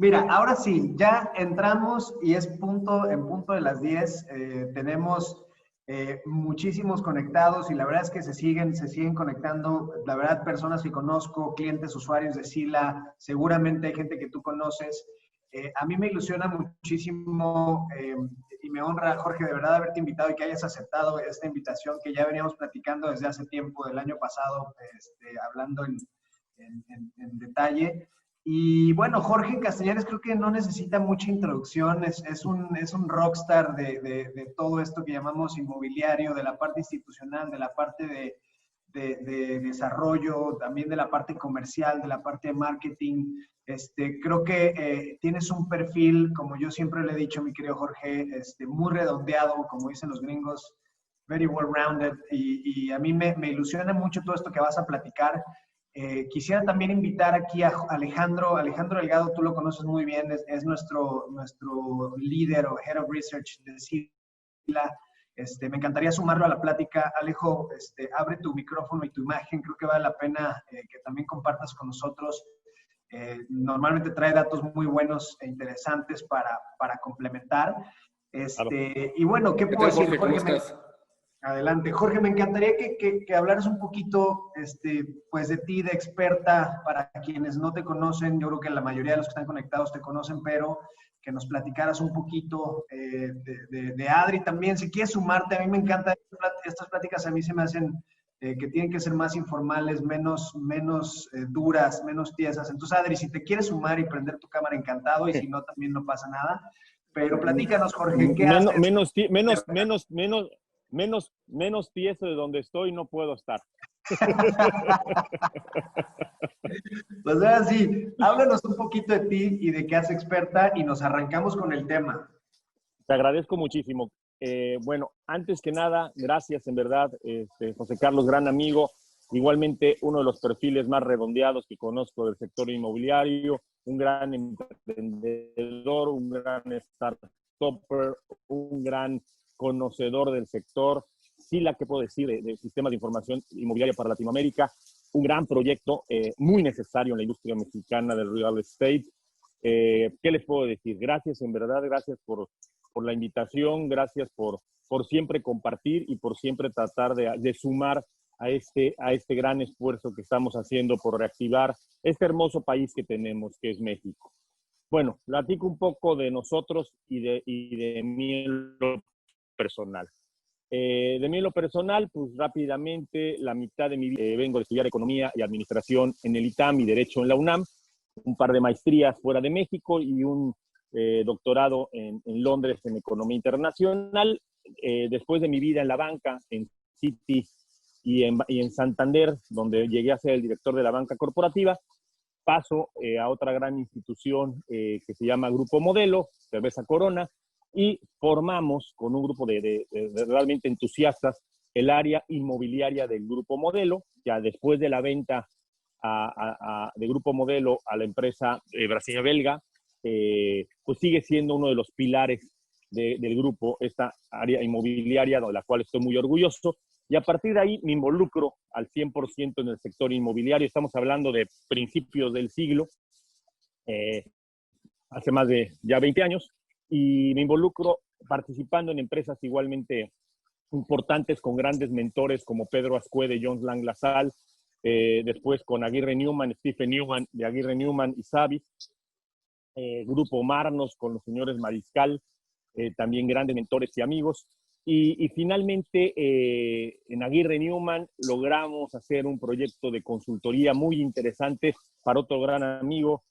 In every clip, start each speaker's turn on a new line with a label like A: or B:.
A: Mira, ahora sí, ya entramos y es en punto de las 10. Tenemos muchísimos conectados y la verdad es que se siguen conectando. La verdad, personas que conozco, clientes, usuarios de Sila, seguramente hay gente que tú conoces. A mí me ilusiona muchísimo y me honra, Jorge, de verdad haberte invitado y que hayas aceptado esta invitación que ya veníamos platicando desde hace tiempo, del año pasado, hablando en detalle. Y bueno, Jorge Castellares creo que no necesita mucha introducción, es un rockstar de todo esto que llamamos inmobiliario, de la parte institucional, de la parte de desarrollo, también de la parte comercial, de la parte de marketing. Creo que tienes un perfil, como yo siempre le he dicho, mi querido Jorge, muy redondeado, como dicen los gringos, very well rounded, y a mí me ilusiona mucho todo esto que vas a platicar. Quisiera también invitar aquí a Alejandro. Alejandro Delgado, tú lo conoces muy bien, es nuestro líder o Head of Research de Sila. Me encantaría sumarlo a la plática. Alejo, abre tu micrófono y tu imagen. Creo que vale la pena que también compartas con nosotros. Normalmente trae datos muy buenos e interesantes para complementar.
B: Claro.
A: Y bueno, ¿qué
C: ¿Qué
A: puedo
C: tal,
A: decir?
C: Jorge? ¿Cómo estás?
A: Adelante. Jorge, me encantaría que hablaras un poquito pues de ti, de experta, para quienes no te conocen. Yo creo que la mayoría de los que están conectados te conocen, pero que nos platicaras un poquito de Adri también. Si quieres sumarte, a mí me encantan estas pláticas, a mí se me hacen que tienen que ser más informales, menos duras, menos tiesas. Entonces, Adri, si te quieres sumar y prender tu cámara, encantado, y si no, también no pasa nada. Pero platícanos, Jorge, ¿qué haces?
B: Menos tieso de donde estoy no puedo estar.
A: Pues ahora sí, háblanos un poquito de ti y de qué haces experta y nos arrancamos con el tema.
B: Te agradezco muchísimo. Bueno, antes que nada, gracias en verdad, José Carlos, gran amigo. Igualmente, uno de los perfiles más redondeados que conozco del sector inmobiliario, un gran emprendedor, un gran startupper, un gran conocedor del sector. Sí, la que puedo decir de sistemas de información inmobiliaria para Latinoamérica, un gran proyecto muy necesario en la industria mexicana del real estate. ¿Qué les puedo decir? Gracias, en verdad, gracias por la invitación, gracias por siempre compartir y por siempre tratar de sumar a este gran esfuerzo que estamos haciendo por reactivar este hermoso país que tenemos, que es México. Bueno, platico un poco de nosotros y de mí en lo personal. De mí en lo personal, pues rápidamente, la mitad de mi vida vengo de estudiar Economía y Administración en el ITAM y Derecho en la UNAM, un par de maestrías fuera de México y un doctorado en Londres en Economía Internacional. Después de mi vida en la banca, en Citi y en Santander, donde llegué a ser el director de la banca corporativa, paso a otra gran institución que se llama Grupo Modelo, Cerveza Corona, y formamos con un grupo de realmente entusiastas el área inmobiliaria del Grupo Modelo, ya después de la venta de Grupo Modelo a la empresa brasileña belga, pues sigue siendo uno de los pilares del grupo, esta área inmobiliaria de la cual estoy muy orgulloso. Y a partir de ahí me involucro al 100% en el sector inmobiliario. Estamos hablando de principios del siglo, hace más de ya 20 años, y me involucro participando en empresas igualmente importantes con grandes mentores como Pedro Ascuede, Jones Lang LaSalle, después con Aguirre Newman, Stephen Newman de Aguirre Newman y Savi, Grupo Marnos con los señores Mariscal, también grandes mentores y amigos. Y finalmente, en Aguirre Newman logramos hacer un proyecto de consultoría muy interesante para otro gran amigo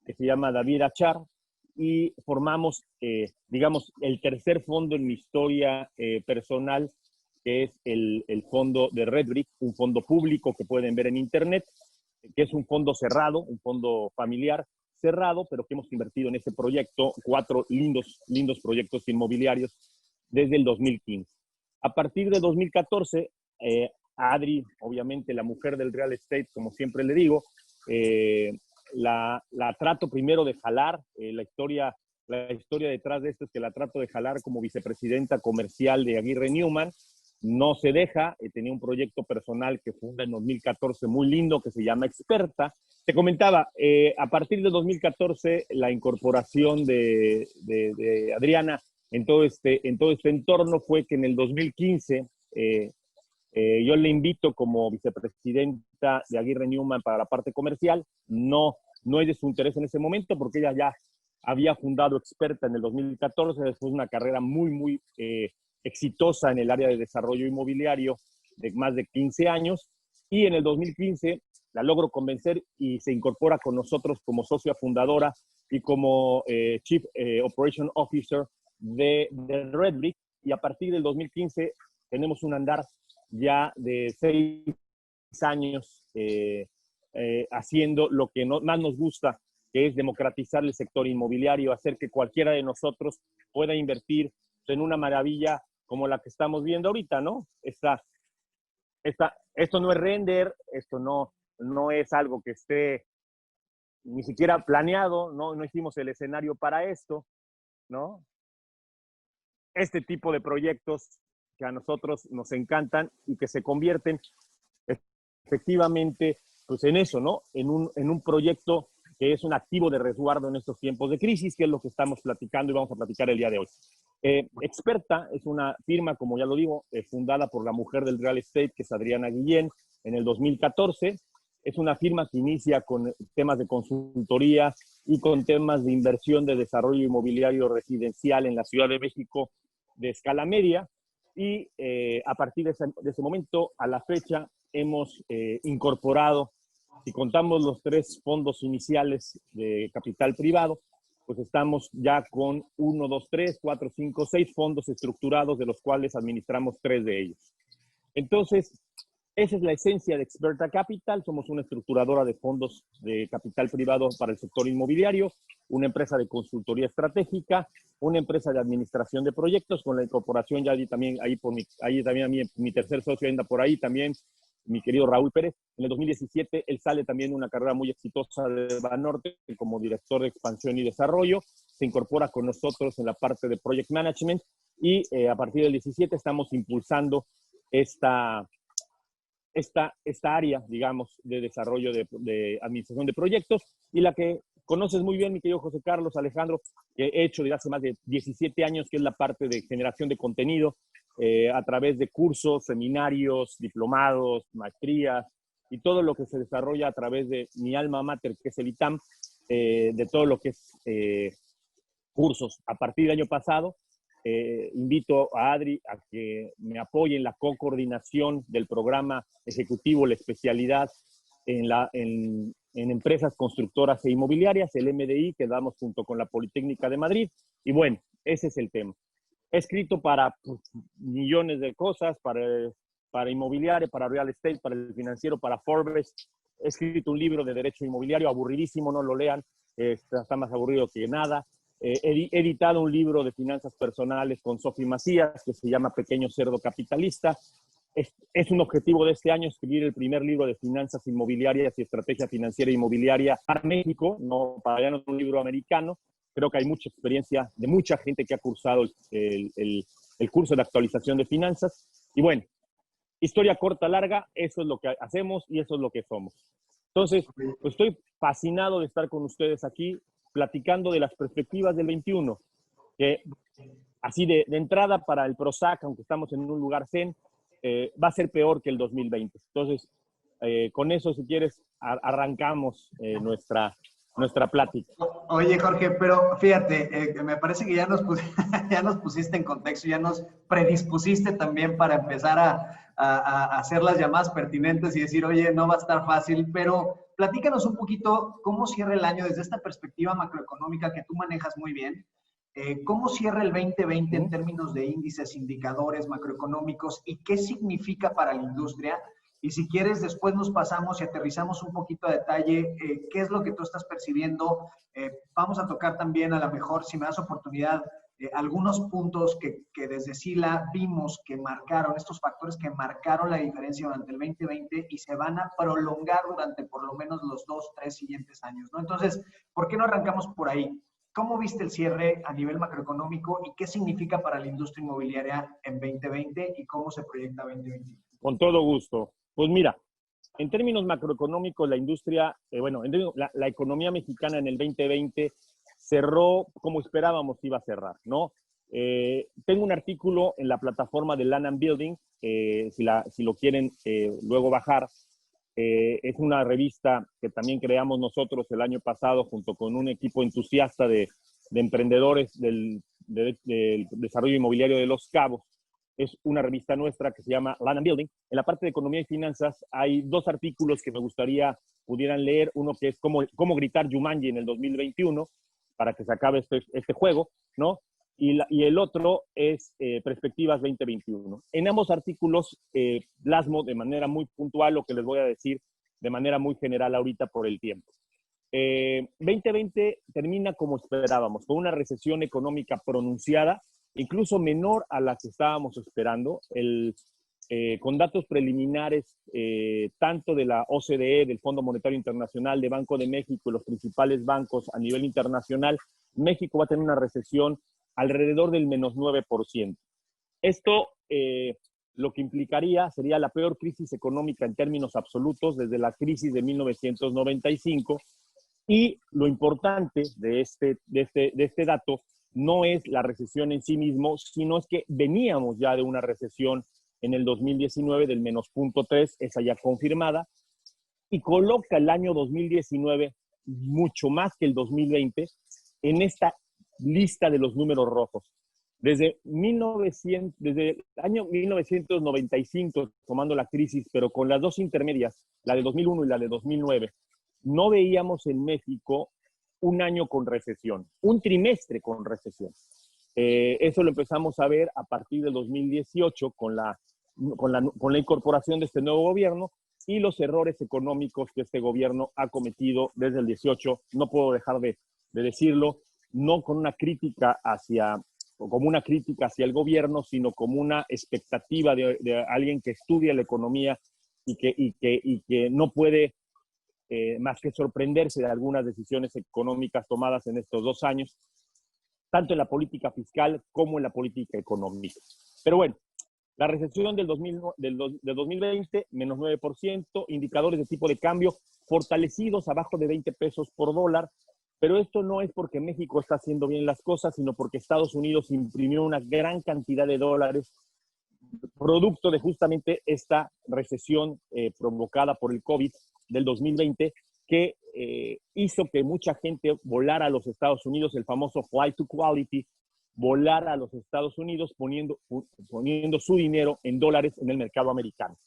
B: que se llama David Achar, y formamos, digamos, el tercer fondo en mi historia personal, que es el fondo de Redbrick, un fondo público que pueden ver en internet, que es un fondo cerrado, un fondo familiar cerrado, pero que hemos invertido en ese proyecto, 4 lindos proyectos inmobiliarios desde el 2015. A partir de 2014, Adri, obviamente la mujer del real estate, como siempre le digo, la trato primero de jalar, la historia detrás de esto es que la trato de jalar como vicepresidenta comercial de Aguirre Newman. no se deja. Tenía un proyecto personal que funda en 2014 muy lindo que se llama Experta. Te comentaba, a partir de 2014, la incorporación de Adriana en todo este entorno fue que en el 2015 yo le invito como vicepresidenta de Aguirre Newman para la parte comercial. No es de su interés en ese momento porque ella ya había fundado Experta en el 2014, después de una carrera muy exitosa en el área de desarrollo inmobiliario de más de 15 años. Y en el 2015 la logro convencer y se incorpora con nosotros como socia fundadora y como Chief Operation Officer de Redbrick. Y a partir del 2015 tenemos un andar ya de 6 años haciendo lo que más nos gusta, que es democratizar el sector inmobiliario, hacer que cualquiera de nosotros pueda invertir en una maravilla como la que estamos viendo ahorita, ¿no? Esto no es render, esto no es algo que esté ni siquiera planeado, no hicimos el escenario para esto, ¿no? Este tipo de proyectos que a nosotros nos encantan y que se convierten efectivamente pues en eso, ¿no? En un proyecto que es un activo de resguardo en estos tiempos de crisis, que es lo que estamos platicando y vamos a platicar el día de hoy. Experta es una firma, como ya lo digo, fundada por la mujer del real estate, que es Adriana Guillén, en el 2014. Es una firma que inicia con temas de consultoría y con temas de inversión de desarrollo inmobiliario residencial en la Ciudad de México de escala media. Y a partir de ese momento a la fecha hemos incorporado, si contamos los 3 fondos iniciales de capital privado, pues estamos ya con 1, 2, 3, 4, 5, 6 fondos estructurados, de los cuales administramos 3 de ellos. Entonces, esa es la esencia de Experta Capital. Somos una estructuradora de fondos de capital privado para el sector inmobiliario, una empresa de consultoría estratégica, una empresa de administración de proyectos, con la incorporación ya también ahí también a mí, mi tercer socio anda por ahí también, mi querido Raúl Pérez. En el 2017 él sale también de una carrera muy exitosa de Banorte como director de expansión y desarrollo, se incorpora con nosotros en la parte de project management y a partir del 17 estamos impulsando esta área, digamos, de desarrollo de administración de proyectos, y la que conoces muy bien, mi querido José Carlos, Alejandro, que he hecho desde hace más de 17 años, que es la parte de generación de contenido a través de cursos, seminarios, diplomados, maestrías, y todo lo que se desarrolla a través de mi alma mater, que es el ITAM, de todo lo que es cursos. A partir del año pasado, invito a Adri a que me apoye en la co-coordinación del programa ejecutivo, la especialidad en empresas constructoras e inmobiliarias, el MDI, que damos junto con la Politécnica de Madrid. Y bueno, ese es el tema. He escrito para millones de cosas, para inmobiliaria, para real estate, para el financiero, para Forbes. He escrito un libro de derecho inmobiliario, aburridísimo, no lo lean, está más aburrido que nada. He editado un libro de finanzas personales con Sofi Macías que se llama Pequeño Cerdo Capitalista. Es un objetivo de este año escribir el primer libro de finanzas inmobiliarias y estrategia financiera inmobiliaria para México, no para allá, no es un libro americano. Creo que hay mucha experiencia de mucha gente que ha cursado el curso de actualización de finanzas. Y bueno, historia corta, larga, eso es lo que hacemos y eso es lo que somos. Entonces, pues estoy fascinado de estar con ustedes aquí, platicando de las perspectivas del 21, que así de entrada para el PROSAC, aunque estamos en un lugar zen, va a ser peor que el 2020. Entonces, con eso, si quieres, arrancamos nuestra plática.
A: Oye, Jorge, pero fíjate, me parece que ya ya nos pusiste en contexto, ya nos predispusiste también para empezar a hacer las llamadas pertinentes y decir, oye, no va a estar fácil, pero platícanos un poquito cómo cierra el año desde esta perspectiva macroeconómica que tú manejas muy bien. ¿Cómo cierra el 2020 en términos de índices, indicadores macroeconómicos y qué significa para la industria? Y si quieres, después nos pasamos y aterrizamos un poquito a detalle qué es lo que tú estás percibiendo. Vamos a tocar también, a lo mejor, si me das oportunidad, algunos puntos que desde Sila vimos que marcaron, estos factores que marcaron la diferencia durante el 2020 y se van a prolongar durante por lo menos los 2, 3 siguientes años, ¿no? Entonces, ¿por qué no arrancamos por ahí? ¿cómo viste el cierre a nivel macroeconómico y qué significa para la industria inmobiliaria en 2020 y cómo se proyecta 2021?
B: Con todo gusto. Pues mira, en términos macroeconómicos, la industria, la economía mexicana en el 2020 cerró como esperábamos iba a cerrar, ¿no? Tengo un artículo en la plataforma de Land and Building, si lo quieren luego bajar. Es una revista que también creamos nosotros el año pasado junto con un equipo entusiasta de emprendedores del desarrollo inmobiliario de Los Cabos. Es una revista nuestra que se llama Land and Building. En la parte de economía y finanzas hay dos artículos que me gustaría pudieran leer. Uno que es cómo gritar Jumanji en el 2021 para que se acabe este juego, ¿no? Y el otro es Perspectivas 2021. En ambos artículos plasmo de manera muy puntual lo que les voy a decir de manera muy general ahorita por el tiempo. 2020 termina como esperábamos, con una recesión económica pronunciada, incluso menor a la que estábamos esperando, con datos preliminares tanto de la OCDE, del Fondo Monetario Internacional, de Banco de México y los principales bancos a nivel internacional. México va a tener una recesión alrededor del menos 9%. Esto lo que implicaría sería la peor crisis económica en términos absolutos desde la crisis de 1995. Y lo importante de este dato no es la recesión en sí mismo, sino es que veníamos ya de una recesión en el 2019 del menos 0.3, esa ya confirmada, y coloca el año 2019 mucho más que el 2020 en esta lista de los números rojos. Desde el año 1995, tomando la crisis, pero con las dos intermedias, la de 2001 y la de 2009, no veíamos en México un año con recesión, un trimestre con recesión. Eso lo empezamos a ver a partir del 2018 con la incorporación de este nuevo gobierno y los errores económicos que este gobierno ha cometido desde el 18. No puedo dejar de decirlo, no como una crítica hacia el gobierno, sino como una expectativa de alguien que estudia la economía y que no puede más que sorprenderse de algunas decisiones económicas tomadas en estos 2 años, tanto en la política fiscal como en la política económica. Pero bueno, la recesión del 2020, menos 9%, indicadores de tipo de cambio fortalecidos abajo de 20 pesos por dólar, pero esto no es porque México está haciendo bien las cosas, sino porque Estados Unidos imprimió una gran cantidad de dólares producto de justamente esta recesión provocada por el COVID del 2020, que hizo que mucha gente volara a los Estados Unidos, el famoso flight to quality, volar a los Estados Unidos poniendo su dinero en dólares en el mercado americano.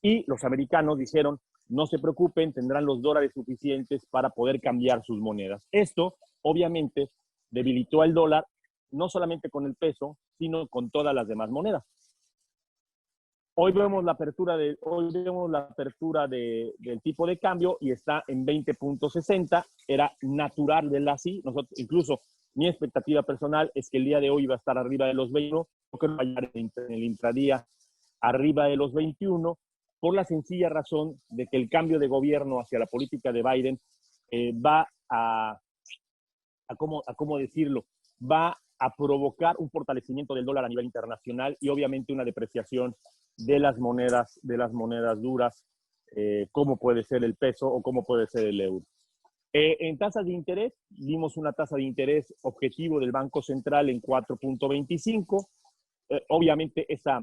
B: Y los americanos dijeron, no se preocupen, tendrán los dólares suficientes para poder cambiar sus monedas. Esto, obviamente, debilitó al dólar, no solamente con el peso, sino con todas las demás monedas. Hoy vemos la apertura del tipo de cambio y está en 20.60. Era natural verla así. Nosotros, incluso mi expectativa personal es que el día de hoy va a estar arriba de los 21. No creo que vaya en el intradía arriba de los 21, por la sencilla razón de que el cambio de gobierno hacia la política de Biden va ¿cómo decirlo? Va a provocar un fortalecimiento del dólar a nivel internacional y obviamente una depreciación de las monedas duras, como puede ser el peso o como puede ser el euro. En tasas de interés, vimos una tasa de interés objetivo del Banco Central en 4.25. Obviamente esa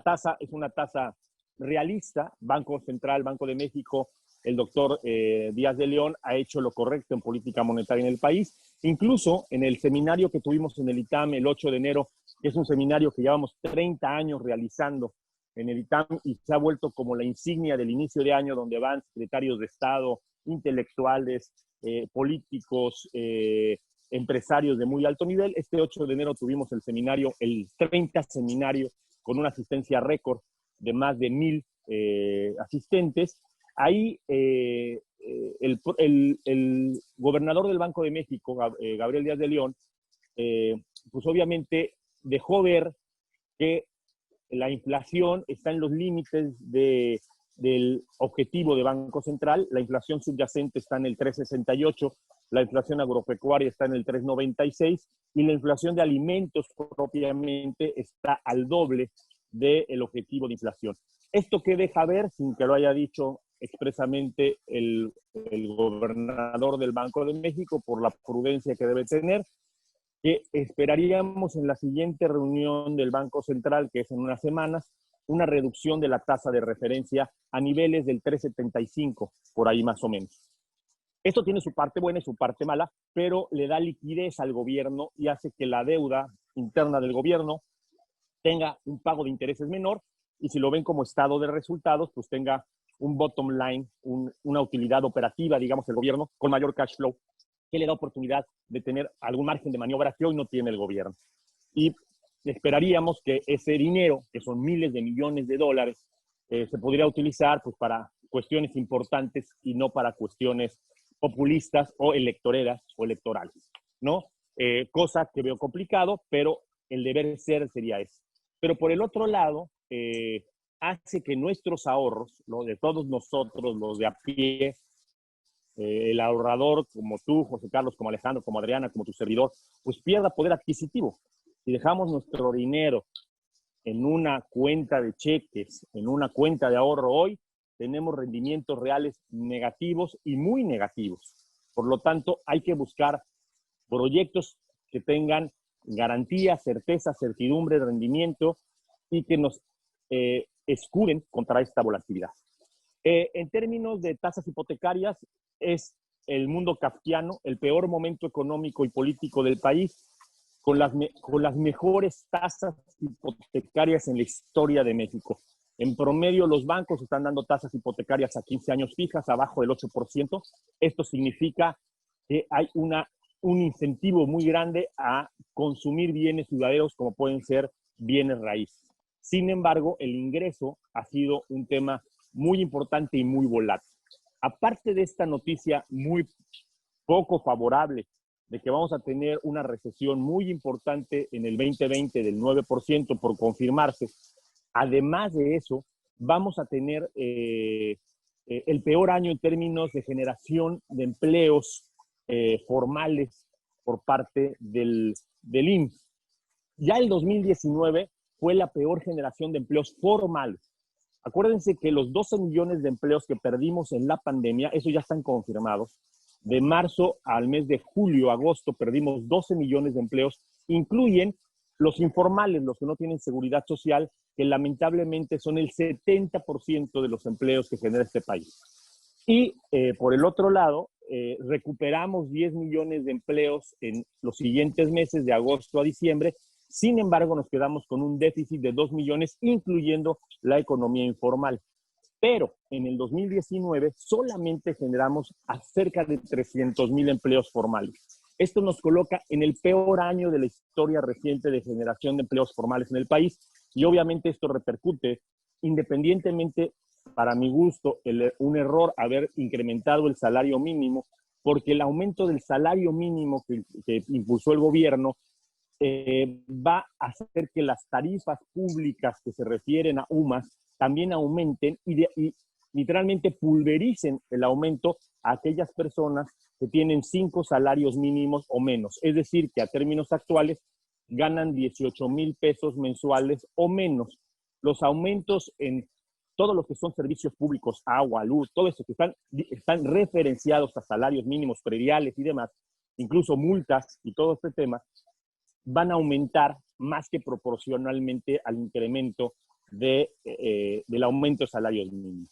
B: tasa es una tasa realista. Banco Central, Banco de México, el doctor Díaz de León ha hecho lo correcto en política monetaria en el país. Incluso en el seminario que tuvimos en el ITAM el 8 de enero, que es un seminario que llevamos 30 años realizando en el ITAM y se ha vuelto como la insignia del inicio de año, donde van secretarios de Estado, intelectuales, políticos, empresarios de muy alto nivel. Este 8 de enero tuvimos el 30 seminario, con una asistencia récord de más de 1,000 asistentes. Ahí el gobernador del Banco de México, Gabriel Díaz de León, pues obviamente dejó ver que la inflación está en los límites de del objetivo de Banco Central. La inflación subyacente está en el 3,68, la inflación agropecuaria está en el 3,96 y la inflación de alimentos propiamente está al doble del objetivo de inflación. ¿Esto qué deja ver, sin que lo haya dicho expresamente el gobernador del Banco de México, por la prudencia que debe tener? Que esperaríamos en la siguiente reunión del Banco Central, que es en unas semanas, una reducción de la tasa de referencia a niveles del 3,75, por ahí más o menos. Esto tiene su parte buena y su parte mala, pero le da liquidez al gobierno y hace que la deuda interna del gobierno tenga un pago de intereses menor, y si lo ven como estado de resultados, pues tenga un bottom line, una utilidad operativa, digamos, el gobierno, con mayor cash flow, que le da oportunidad de tener algún margen de maniobra que hoy no tiene el gobierno. Y esperaríamos que ese dinero, que son miles de millones de dólares, se podría utilizar pues, para cuestiones importantes y no para cuestiones populistas o electoreras o electorales, ¿no? Cosa que veo complicado, pero el deber ser sería ese. Pero por el otro lado, hace que nuestros ahorros, ¿no?, de todos nosotros, los de a pie, el ahorrador como tú, José Carlos, como Alejandro, como Adriana, como tu servidor, pues pierda poder adquisitivo. Si dejamos nuestro dinero en una cuenta de cheques, en una cuenta de ahorro hoy, tenemos rendimientos reales negativos y muy negativos. Por lo tanto, hay que buscar proyectos que tengan garantía, certeza, certidumbre, rendimiento y que nos escuden contra esta volatilidad. En términos de tasas hipotecarias, es el mundo kafkiano, el peor momento económico y político del país, con las mejores tasas hipotecarias en la historia de México. En promedio, los bancos están dando tasas hipotecarias a 15 años fijas, abajo del 8%. Esto significa que hay un incentivo muy grande a consumir bienes duraderos como pueden ser bienes raíces. Sin embargo, el ingreso ha sido un tema muy importante y muy volátil. Aparte de esta noticia muy poco favorable de que vamos a tener una recesión muy importante en el 2020 del 9% por confirmarse, además de eso, vamos a tener el peor año en términos de generación de empleos formales por parte del IMSS. Ya el 2019 fue la peor generación de empleos formales. Acuérdense que los 12 millones de empleos que perdimos en la pandemia, eso ya están confirmados. De marzo al mes de julio, agosto, perdimos 12 millones de empleos. Incluyen los informales, los que no tienen seguridad social, que lamentablemente son el 70% de los empleos que genera este país. Y por el otro lado, recuperamos 10 millones de empleos en los siguientes meses, de agosto a diciembre. Sin embargo, nos quedamos con un déficit de 2 millones, incluyendo la economía informal. Pero en el 2019 solamente generamos cerca de 300,000 empleos formales. Esto nos coloca en el peor año de la historia reciente de generación de empleos formales en el país, y obviamente esto repercute, independientemente, para mi gusto, un error haber incrementado el salario mínimo, porque el aumento del salario mínimo que impulsó el gobierno va a hacer que las tarifas públicas que se refieren a UMAS también aumenten y literalmente pulvericen el aumento a aquellas personas que tienen 5 salarios mínimos o menos. Es decir, que a términos actuales ganan 18,000 pesos mensuales o menos. Los aumentos en todos los que son servicios públicos, agua, luz, todo eso que están referenciados a salarios mínimos prediales y demás, incluso multas y todo este tema, van a aumentar más que proporcionalmente al incremento del aumento de salarios mínimos.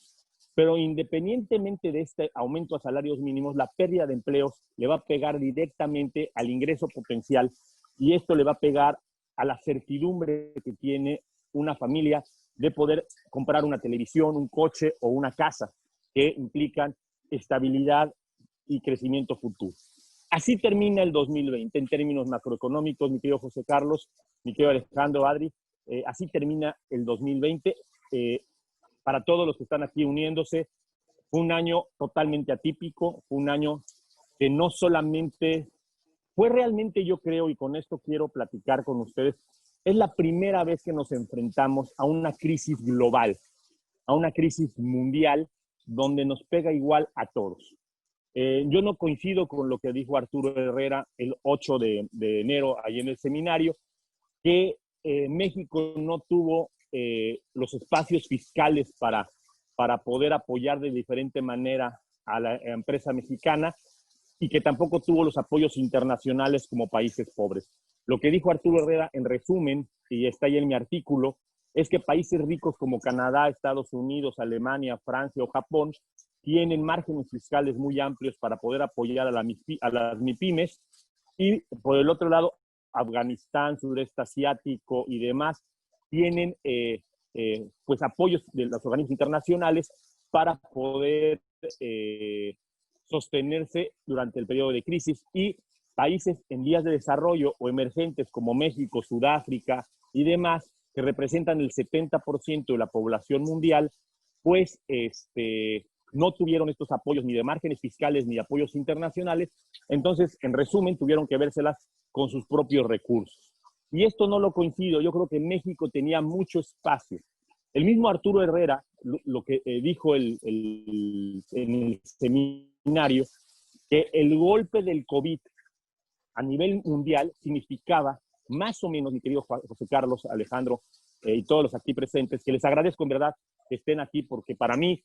B: Pero independientemente de este aumento a salarios mínimos, la pérdida de empleos le va a pegar directamente al ingreso potencial, y esto le va a pegar a la certidumbre que tiene una familia de poder comprar una televisión, un coche o una casa, que implican estabilidad y crecimiento futuro. Así termina el 2020 en términos macroeconómicos, mi querido José Carlos, mi querido Alejandro, Adri. Así termina el 2020. Para todos los que están aquí uniéndose, fue un año totalmente atípico, fue un año que no solamente fue realmente, yo creo, y con esto quiero platicar con ustedes, es la primera vez que nos enfrentamos a una crisis global. a una crisis mundial donde nos pega igual a todos. Yo no coincido con lo que dijo Arturo Herrera el 8 de enero, ahí en el seminario, que México no tuvo los espacios fiscales para poder apoyar de diferente manera a la empresa mexicana y que tampoco tuvo los apoyos internacionales como países pobres. Lo que dijo Arturo Herrera, en resumen, y está ahí en mi artículo, es que países ricos como Canadá, Estados Unidos, Alemania, Francia o Japón tienen márgenes fiscales muy amplios para poder apoyar a las MIPYMES, y por el otro lado, Afganistán, Sudeste Asiático y demás tienen pues apoyos de los organismos internacionales para poder sostenerse durante el periodo de crisis, y países en vías de desarrollo o emergentes como México, Sudáfrica y demás, que representan el 70% de la población mundial, pues no tuvieron estos apoyos ni de márgenes fiscales ni de apoyos internacionales. Entonces, en resumen, tuvieron que vérselas con sus propios recursos. Y esto no lo coincido. Yo creo que México tenía mucho espacio. El mismo Arturo Herrera, lo que dijo en el seminario, que el golpe del COVID a nivel mundial significaba más o menos, mi querido José Carlos, Alejandro y todos los aquí presentes, que les agradezco en verdad que estén aquí, porque para mí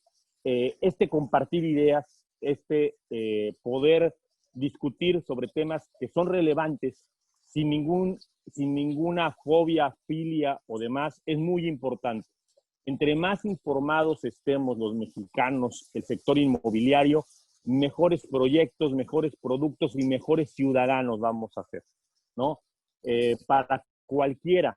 B: compartir ideas, poder discutir sobre temas que son relevantes sin ninguna fobia, filia o demás, es muy importante. Entre más informados estemos los mexicanos, el sector inmobiliario, mejores proyectos, mejores productos y mejores ciudadanos vamos a hacer, ¿no? Para cualquiera,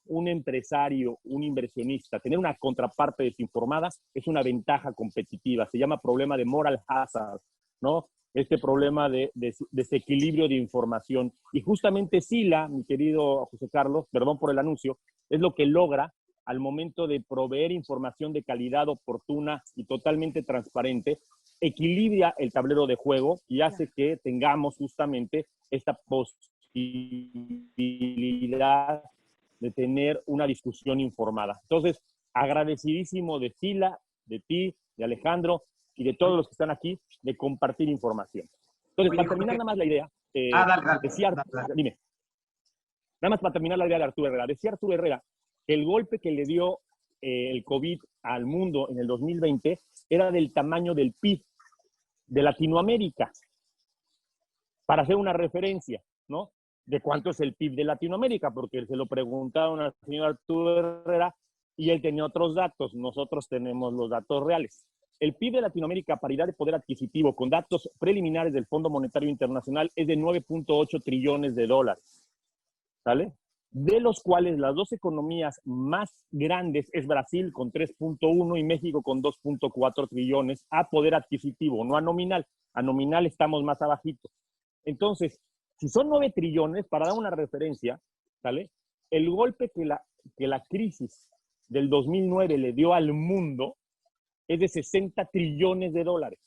B: un empresario, un inversionista, tener una contraparte desinformada es una ventaja competitiva. Se llama problema de moral hazard, ¿no? Este problema de desequilibrio de información. Y justamente Sila, mi querido José Carlos, perdón por el anuncio, es lo que logra al momento de proveer información de calidad oportuna y totalmente transparente, equilibra el tablero de juego y hace que tengamos justamente esta posibilidad de tener una discusión informada. Entonces, agradecidísimo de Sila, de ti, de Alejandro y de todos los que están aquí, de compartir información. Entonces,
A: Oye,
B: para terminar nada más la idea,
A: dale.
B: dime, nada más para terminar la idea de Arturo Herrera, decía Arturo Herrera que el golpe que le dio el COVID al mundo en el 2020 era del tamaño del PIB de Latinoamérica. Para hacer una referencia, ¿no? De cuánto es el PIB de Latinoamérica, porque se lo preguntaron al señor Arturo Herrera y él tenía otros datos. Nosotros tenemos los datos reales. El PIB de Latinoamérica, a paridad de poder adquisitivo, con datos preliminares del Fondo Monetario Internacional, es de 9.8 trillones de dólares. ¿Sale? De los cuales las dos economías más grandes es Brasil con 3.1 y México con 2.4 trillones a poder adquisitivo, no a nominal. A nominal estamos más abajito. Entonces, si son 9 trillones, para dar una referencia, ¿sale? El golpe que la crisis del 2009 le dio al mundo es de 60 trillones de dólares,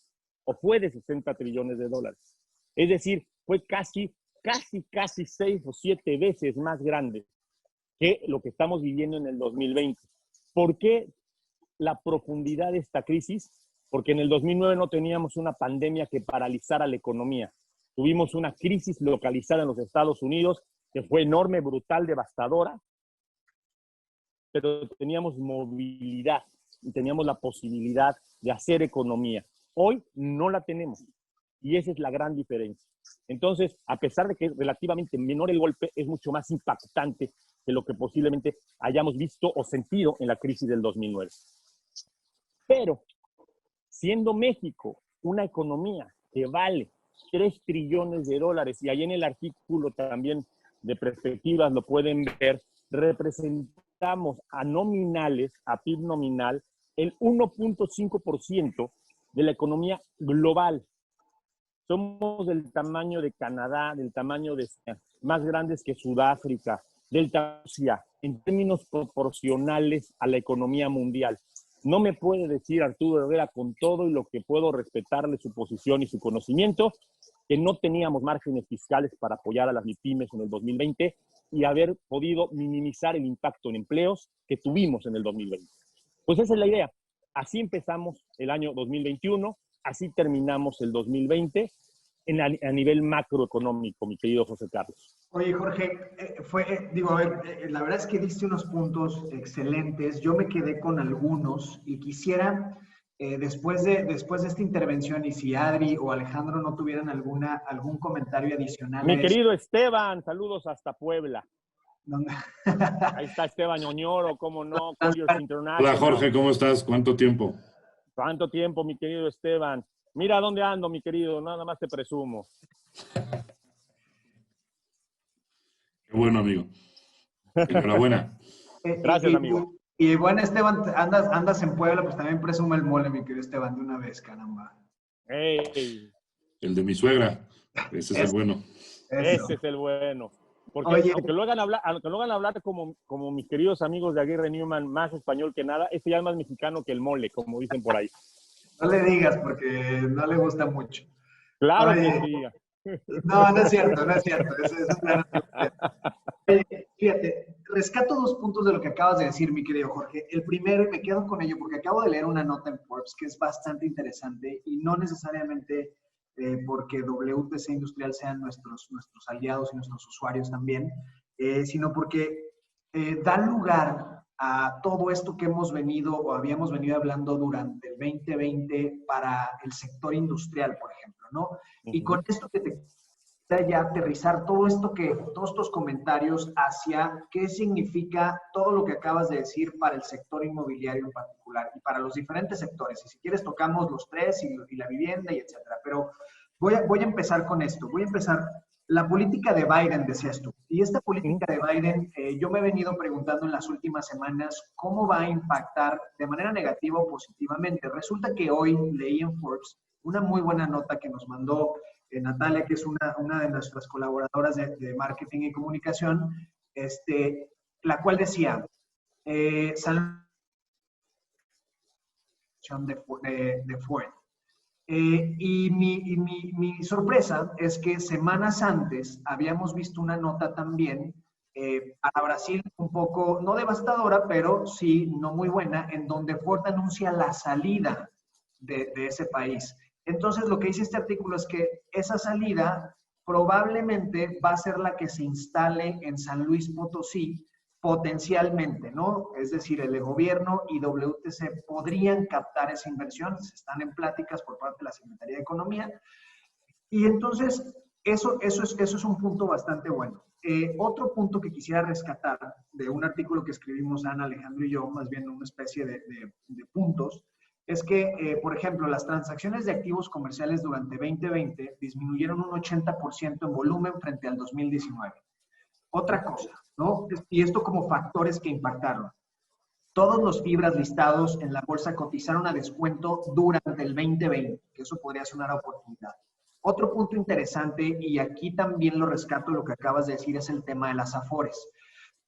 B: o fue de 60 trillones de dólares. Es decir, fue casi 6 o 7 veces más grande que lo que estamos viviendo en el 2020. ¿Por qué la profundidad de esta crisis? Porque en el 2009 no teníamos una pandemia que paralizara la economía. Tuvimos una crisis localizada en los Estados Unidos que fue enorme, brutal, devastadora, pero teníamos movilidad y teníamos la posibilidad de hacer economía. Hoy no la tenemos y esa es la gran diferencia. Entonces, a pesar de que es relativamente menor el golpe, es mucho más impactante que lo que posiblemente hayamos visto o sentido en la crisis del 2009. Pero, siendo México una economía que vale 3 trillones de dólares, y ahí en el artículo también de perspectivas lo pueden ver, representamos a nominales, a PIB nominal, el 1.5% de la economía global. Somos del tamaño de Canadá, del tamaño de más grandes que Sudáfrica, del tamaño en términos proporcionales a la economía mundial. No me puede decir Arturo Herrera, con todo y lo que puedo respetarle su posición y su conocimiento, que no teníamos márgenes fiscales para apoyar a las MIPYMES en el 2020 y haber podido minimizar el impacto en empleos que tuvimos en el 2020. Pues esa es la idea. Así empezamos el año 2021, así terminamos el 2020 a nivel macroeconómico, mi querido José Carlos.
A: Oye, Jorge, la verdad es que diste unos puntos excelentes. Yo me quedé con algunos y quisiera, después de esta intervención, y si Adri o Alejandro no tuvieran algún comentario adicional.
B: Mi querido Esteban, saludos hasta Puebla.
A: ¿Dónde?
B: Ahí está Esteban Oñoro, cómo no, Couriers International.
C: Hola Jorge, ¿cómo estás? ¿Cuánto tiempo?
B: ¿Cuánto tiempo, mi querido Esteban? Mira dónde ando, mi querido, nada más te presumo.
C: Qué bueno, amigo. Enhorabuena.
B: Gracias, amigo.
A: Y bueno, Esteban, andas en Puebla, pues también presume el mole, mi querido Esteban, de una vez, caramba.
B: Hey.
C: El de mi suegra. Ese es el bueno.
B: Ese es el bueno. Porque
A: Oye,
B: aunque lo hagan hablar como mis queridos amigos de Aguirre Newman, más español que nada, este ya es más mexicano que el mole, como dicen por ahí.
A: no le digas porque no le gusta mucho.
B: Claro
A: Oye,
B: que sí.
A: No es cierto, no es cierto. Eso es una... Oye, fíjate, rescato 2 puntos de lo que acabas de decir, mi querido Jorge. El primero, y me quedo con ello, porque acabo de leer una nota en Forbes que es bastante interesante y no necesariamente porque WTC Industrial sean nuestros aliados y nuestros usuarios también, sino porque da lugar a todo esto que hemos venido o habíamos venido hablando durante el 2020 para el sector industrial, por ejemplo, ¿no? Y con esto que te ya aterrizar todos estos comentarios hacia qué significa todo lo que acabas de decir para el sector inmobiliario en particular y para los diferentes sectores. Y si quieres tocamos los 3 y la vivienda y etcétera. Pero voy a empezar con esto. Voy a empezar. La política de Biden, decías tú. Y esta política de Biden, yo me he venido preguntando en las últimas semanas cómo va a impactar de manera negativa o positivamente. Resulta que hoy leí en Forbes una muy buena nota que nos mandó Natalia, que es una de nuestras colaboradoras de marketing y comunicación, la cual decía, de Ford. Y mi sorpresa es que semanas antes habíamos visto una nota también para Brasil un poco, no devastadora, pero sí no muy buena, en donde Ford anuncia la salida de ese país. Entonces, lo que dice este artículo es que esa salida probablemente va a ser la que se instale en San Luis Potosí, potencialmente, ¿no? Es decir, el gobierno y WTC podrían captar esa inversión, se están en pláticas por parte de la Secretaría de Economía, y entonces eso es un punto bastante bueno. Otro punto que quisiera rescatar de un artículo que escribimos Ana, Alejandro y yo, más bien una especie de puntos, es que, por ejemplo, las transacciones de activos comerciales durante 2020 disminuyeron un 80% en volumen frente al 2019. Otra cosa, ¿no? Y esto como factores que impactaron. Todos los fibras listados en la bolsa cotizaron a descuento durante el 2020, que eso podría ser una oportunidad. Otro punto interesante, y aquí también lo rescato lo que acabas de decir, es el tema de las afores.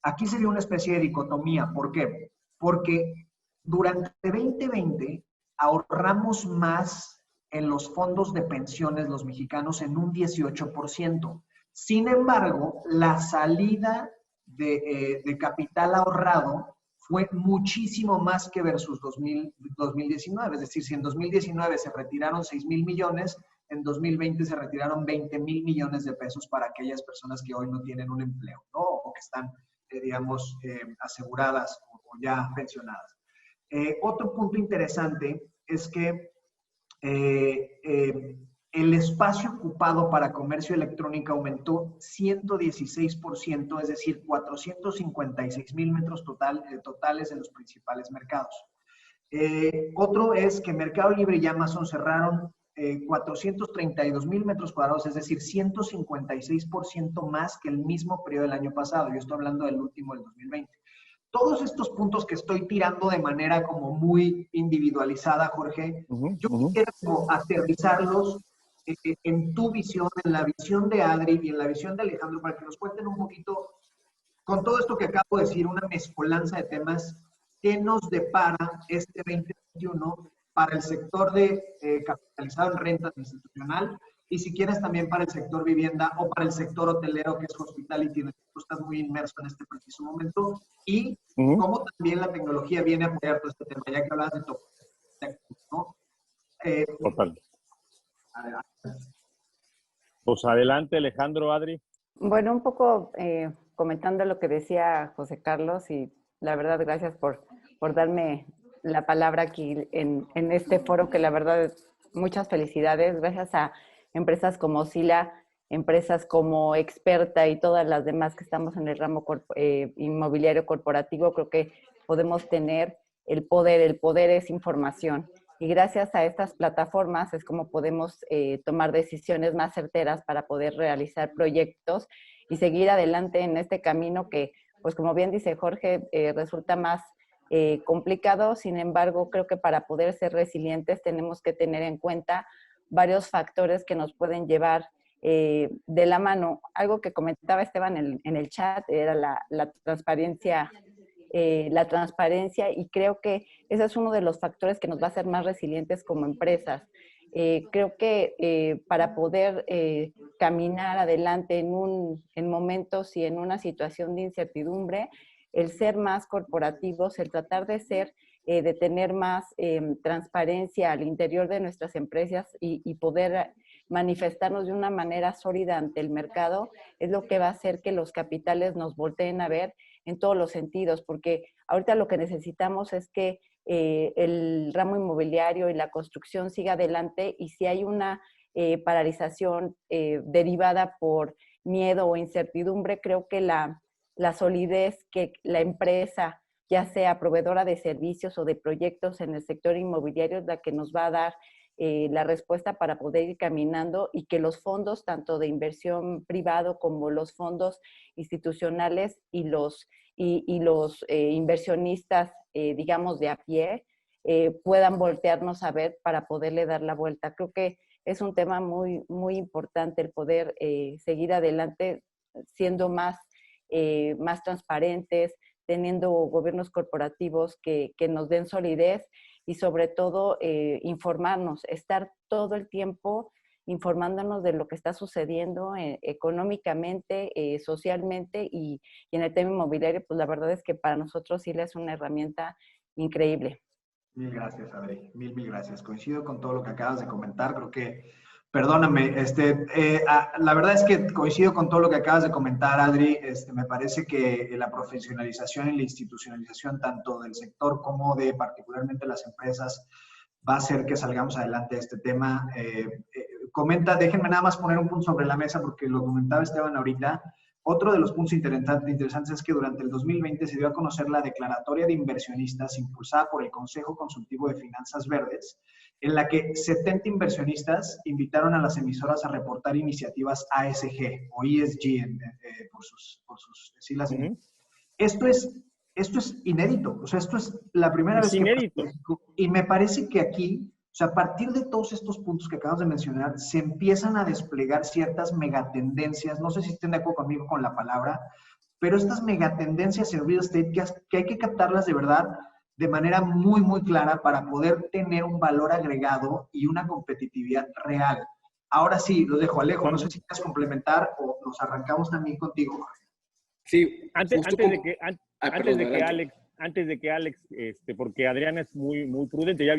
A: Aquí se dio una especie de dicotomía. ¿Por qué? Porque durante 2020 ahorramos más en los fondos de pensiones los mexicanos en un 18%. Sin embargo, la salida de capital ahorrado fue muchísimo más que versus 2019. Es decir, si en 2019 se retiraron 6,000 millones, en 2020 se retiraron 20,000 millones de pesos para aquellas personas que hoy no tienen un empleo, ¿no? O que están, digamos, aseguradas o ya pensionadas. Otro punto interesante es que el espacio ocupado para comercio electrónico aumentó 116%, es decir, 456,000 metros totales en los principales mercados. Otro es que Mercado Libre y Amazon cerraron 432,000 metros cuadrados, es decir, 156% más que el mismo periodo del año pasado. Yo estoy hablando del último, del 2020. Todos estos puntos que estoy tirando de manera como muy individualizada, Jorge, yo quiero aterrizarlos en tu visión, en la visión de Adri y en la visión de Alejandro, para que nos cuenten un poquito, con todo esto que acabo de decir, una mezcolanza de temas, qué nos depara este 2021 para el sector de capitalizado en renta institucional y si quieres también para el sector vivienda o para el sector hotelero, que es hospitality, en el que tú estás muy inmerso en este preciso momento, y cómo también la tecnología viene a apoyar todo este tema, ya que hablas de top, ¿no?
B: Total.
A: Adelante.
B: Pues adelante, Alejandro, Adri.
D: Bueno, un poco comentando lo que decía José Carlos, y la verdad, gracias por darme la palabra aquí en este foro, que la verdad, muchas felicidades. Gracias a empresas como Sila, empresas como Experta y todas las demás que estamos en el ramo inmobiliario corporativo, creo que podemos tener el poder es información. Y gracias a estas plataformas es como podemos tomar decisiones más certeras para poder realizar proyectos y seguir adelante en este camino que, pues como bien dice Jorge, resulta más complicado. Sin embargo, creo que para poder ser resilientes tenemos que tener en cuenta varios factores que nos pueden llevar de la mano. Algo que comentaba Esteban en el chat era la transparencia. La transparencia, y creo que ese es uno de los factores que nos va a hacer más resilientes como empresas. Creo que para poder caminar adelante en momentos y en una situación de incertidumbre, el ser más corporativos, el tratar de tener más transparencia al interior de nuestras empresas y poder manifestarnos de una manera sólida ante el mercado, es lo que va a hacer que los capitales nos volteen a ver en todos los sentidos, porque ahorita lo que necesitamos es que el ramo inmobiliario y la construcción siga adelante, y si hay una paralización derivada por miedo o incertidumbre, creo que la solidez que la empresa, ya sea proveedora de servicios o de proyectos en el sector inmobiliario, es la que nos va a dar la respuesta para poder ir caminando, y que los fondos, tanto de inversión privado como los fondos institucionales y los inversionistas, digamos, de a pie, puedan voltearnos a ver para poderle dar la vuelta. Creo que es un tema muy, muy importante el poder seguir adelante siendo más transparentes, teniendo gobiernos corporativos que nos den solidez, y sobre todo informarnos, estar todo el tiempo informándonos de lo que está sucediendo económicamente, socialmente y en el tema inmobiliario. Pues la verdad es que para nosotros sí es una herramienta increíble.
A: Mil gracias, Adri. Mil gracias. Coincido con todo lo que acabas de comentar. Creo que, perdóname, la verdad es que coincido con todo lo que acabas de comentar, Adri. Me parece que la profesionalización y la institucionalización tanto del sector como de particularmente las empresas va a hacer que salgamos adelante de este tema. Déjenme nada más poner un punto sobre la mesa porque lo comentaba Esteban ahorita. Otro de los puntos interesantes es que durante el 2020 se dio a conocer la declaratoria de inversionistas impulsada por el Consejo Consultivo de Finanzas Verdes, en la que 70 inversionistas invitaron a las emisoras a reportar iniciativas ASG o ESG por sus siglas. Esto es inédito, o sea, esto es la primera vez que pasa en México, y me parece que aquí, o sea, a partir de todos estos puntos que acabamos de mencionar, se empiezan a desplegar ciertas megatendencias, no sé si estén de acuerdo conmigo con la palabra, pero estas megatendencias en real estate que hay que captarlas de verdad de manera muy, muy clara para poder tener un valor agregado y una competitividad real. Ahora sí, los dejo, Alejo, no sé si quieres complementar o nos arrancamos también contigo.
E: Sí,
B: antes de que Alex, porque Adriana es muy, muy prudente, ya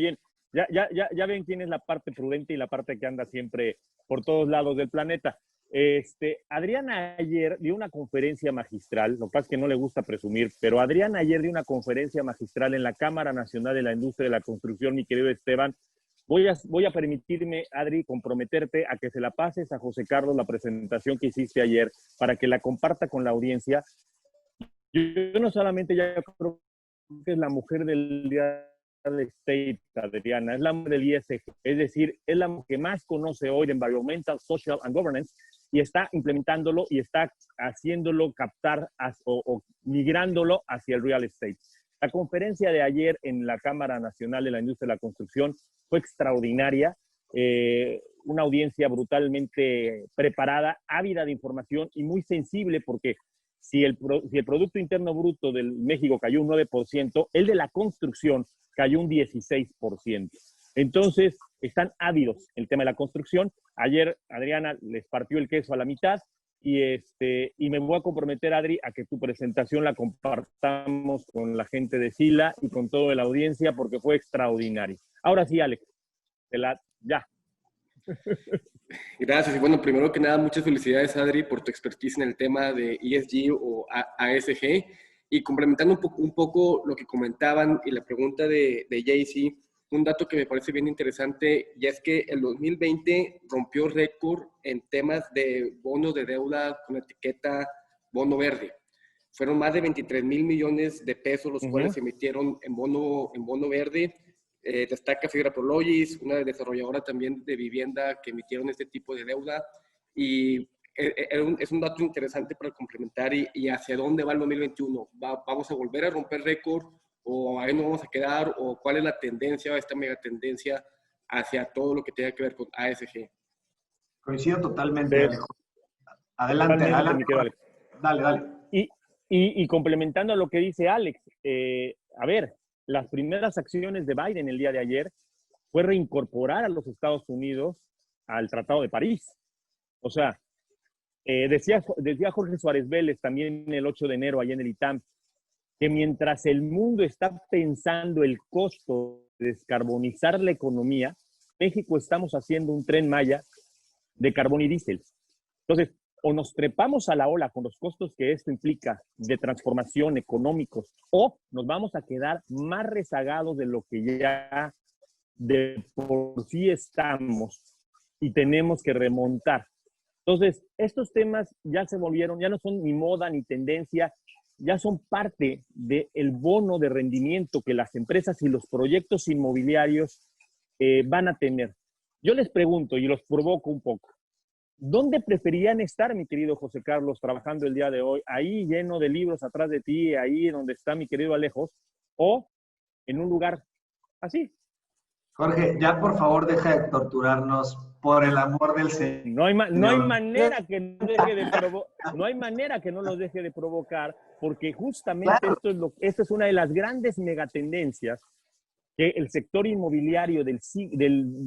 B: ven quién es la parte prudente y la parte que anda siempre por todos lados del planeta. Adriana ayer dio una conferencia magistral, lo que pasa es que no le gusta presumir, pero Adriana ayer dio una conferencia magistral en la Cámara Nacional de la Industria de la Construcción, mi querido Esteban. Voy a permitirme, Adri, comprometerte a que se la pases a José Carlos la presentación que hiciste ayer para que la comparta con la audiencia. Yo no solamente ya creo que es la mujer del día de State, Adriana, es la mujer del ISG, es decir, es la que más conoce hoy de Environmental, Social and Governance, y está implementándolo y está haciéndolo captar o migrándolo hacia el real estate. La conferencia de ayer en la Cámara Nacional de la Industria de la Construcción fue extraordinaria, una audiencia brutalmente preparada, ávida de información y muy sensible, porque si el Producto Interno Bruto del México cayó un 9%, el de la construcción cayó un 16%. Entonces, están ávidos el tema de la construcción. Ayer Adriana les partió el queso a la mitad y me voy a comprometer, Adri, a que tu presentación la compartamos con la gente de Sila y con toda la audiencia porque fue extraordinario. Ahora sí, Alex, ya.
E: Gracias. Y bueno, primero que nada, muchas felicidades, Adri, por tu expertise en el tema de ESG o ASG. Y complementando un poco lo que comentaban y la pregunta de Jaycee, un dato que me parece bien interesante, y es que el 2020 rompió récord en temas de bonos de deuda con etiqueta bono verde. Fueron más de 23,000 millones de pesos los cuales se emitieron en bono verde. Destaca Fibra Prologis, una desarrolladora también de vivienda que emitieron este tipo de deuda. Y es un dato interesante para complementar y hacia dónde va el 2021. ¿Vamos a volver a romper récord o ahí nos vamos a quedar? ¿O cuál es la tendencia, esta megatendencia hacia todo lo que tenga que ver con ASG?
A: Coincido totalmente, Alejo. Adelante, adelante. Dale.
B: Y complementando a lo que dice Alex, a ver, las primeras acciones de Biden el día de ayer fue reincorporar a los Estados Unidos al Tratado de París. O sea, decía Jorge Suárez Vélez también el 8 de enero allá en el ITAM, que mientras el mundo está pensando el costo de descarbonizar la economía, México estamos haciendo un Tren Maya de carbón y diésel. Entonces, o nos trepamos a la ola con los costos que esto implica de transformación económicos, o nos vamos a quedar más rezagados de lo que ya de por sí estamos y tenemos que remontar. Entonces, estos temas ya se volvieron, ya no son ni moda ni tendencia, ya son parte del bono de rendimiento que las empresas y los proyectos inmobiliarios van a tener. Yo les pregunto y los provoco un poco. ¿Dónde preferían estar, mi querido José Carlos, trabajando el día de hoy? ¿Ahí lleno de libros atrás de ti, ahí donde está mi querido Alejos? ¿O en un lugar así?
A: Jorge, ya por favor deja de torturarnos, por el amor del Señor.
B: No hay manera que no los deje de provocar, porque justamente claro, esto es una de las grandes megatendencias que el sector inmobiliario del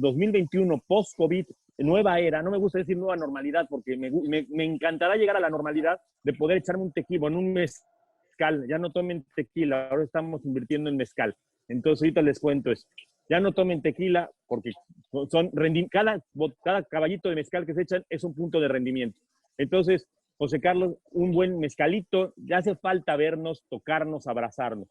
B: 2021 post-COVID, nueva era, no me gusta decir nueva normalidad porque me encantará llegar a la normalidad de poder echarme un tequila en un mezcal. Ya no tomen tequila, ahora estamos invirtiendo en mezcal. Entonces ahorita les cuento eso. Ya no tomen tequila porque cada caballito de mezcal que se echan es un punto de rendimiento. Entonces, José Carlos, un buen mezcalito, ya hace falta vernos, tocarnos, abrazarnos.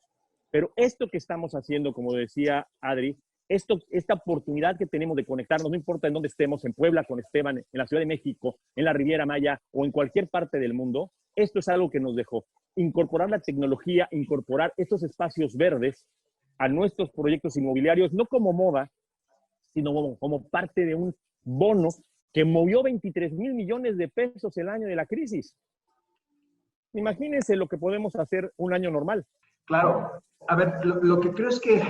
B: Pero esto que estamos haciendo, como decía Adri, esta oportunidad que tenemos de conectarnos, no importa en dónde estemos, en Puebla con Esteban, en la Ciudad de México, en la Riviera Maya o en cualquier parte del mundo, esto es algo que nos dejó. Incorporar la tecnología, incorporar estos espacios verdes a nuestros proyectos inmobiliarios, no como moda, sino como parte de un bono que movió 23,000 millones de pesos el año de la crisis. Imagínense lo que podemos hacer un año normal.
A: Claro. A ver, lo que creo es que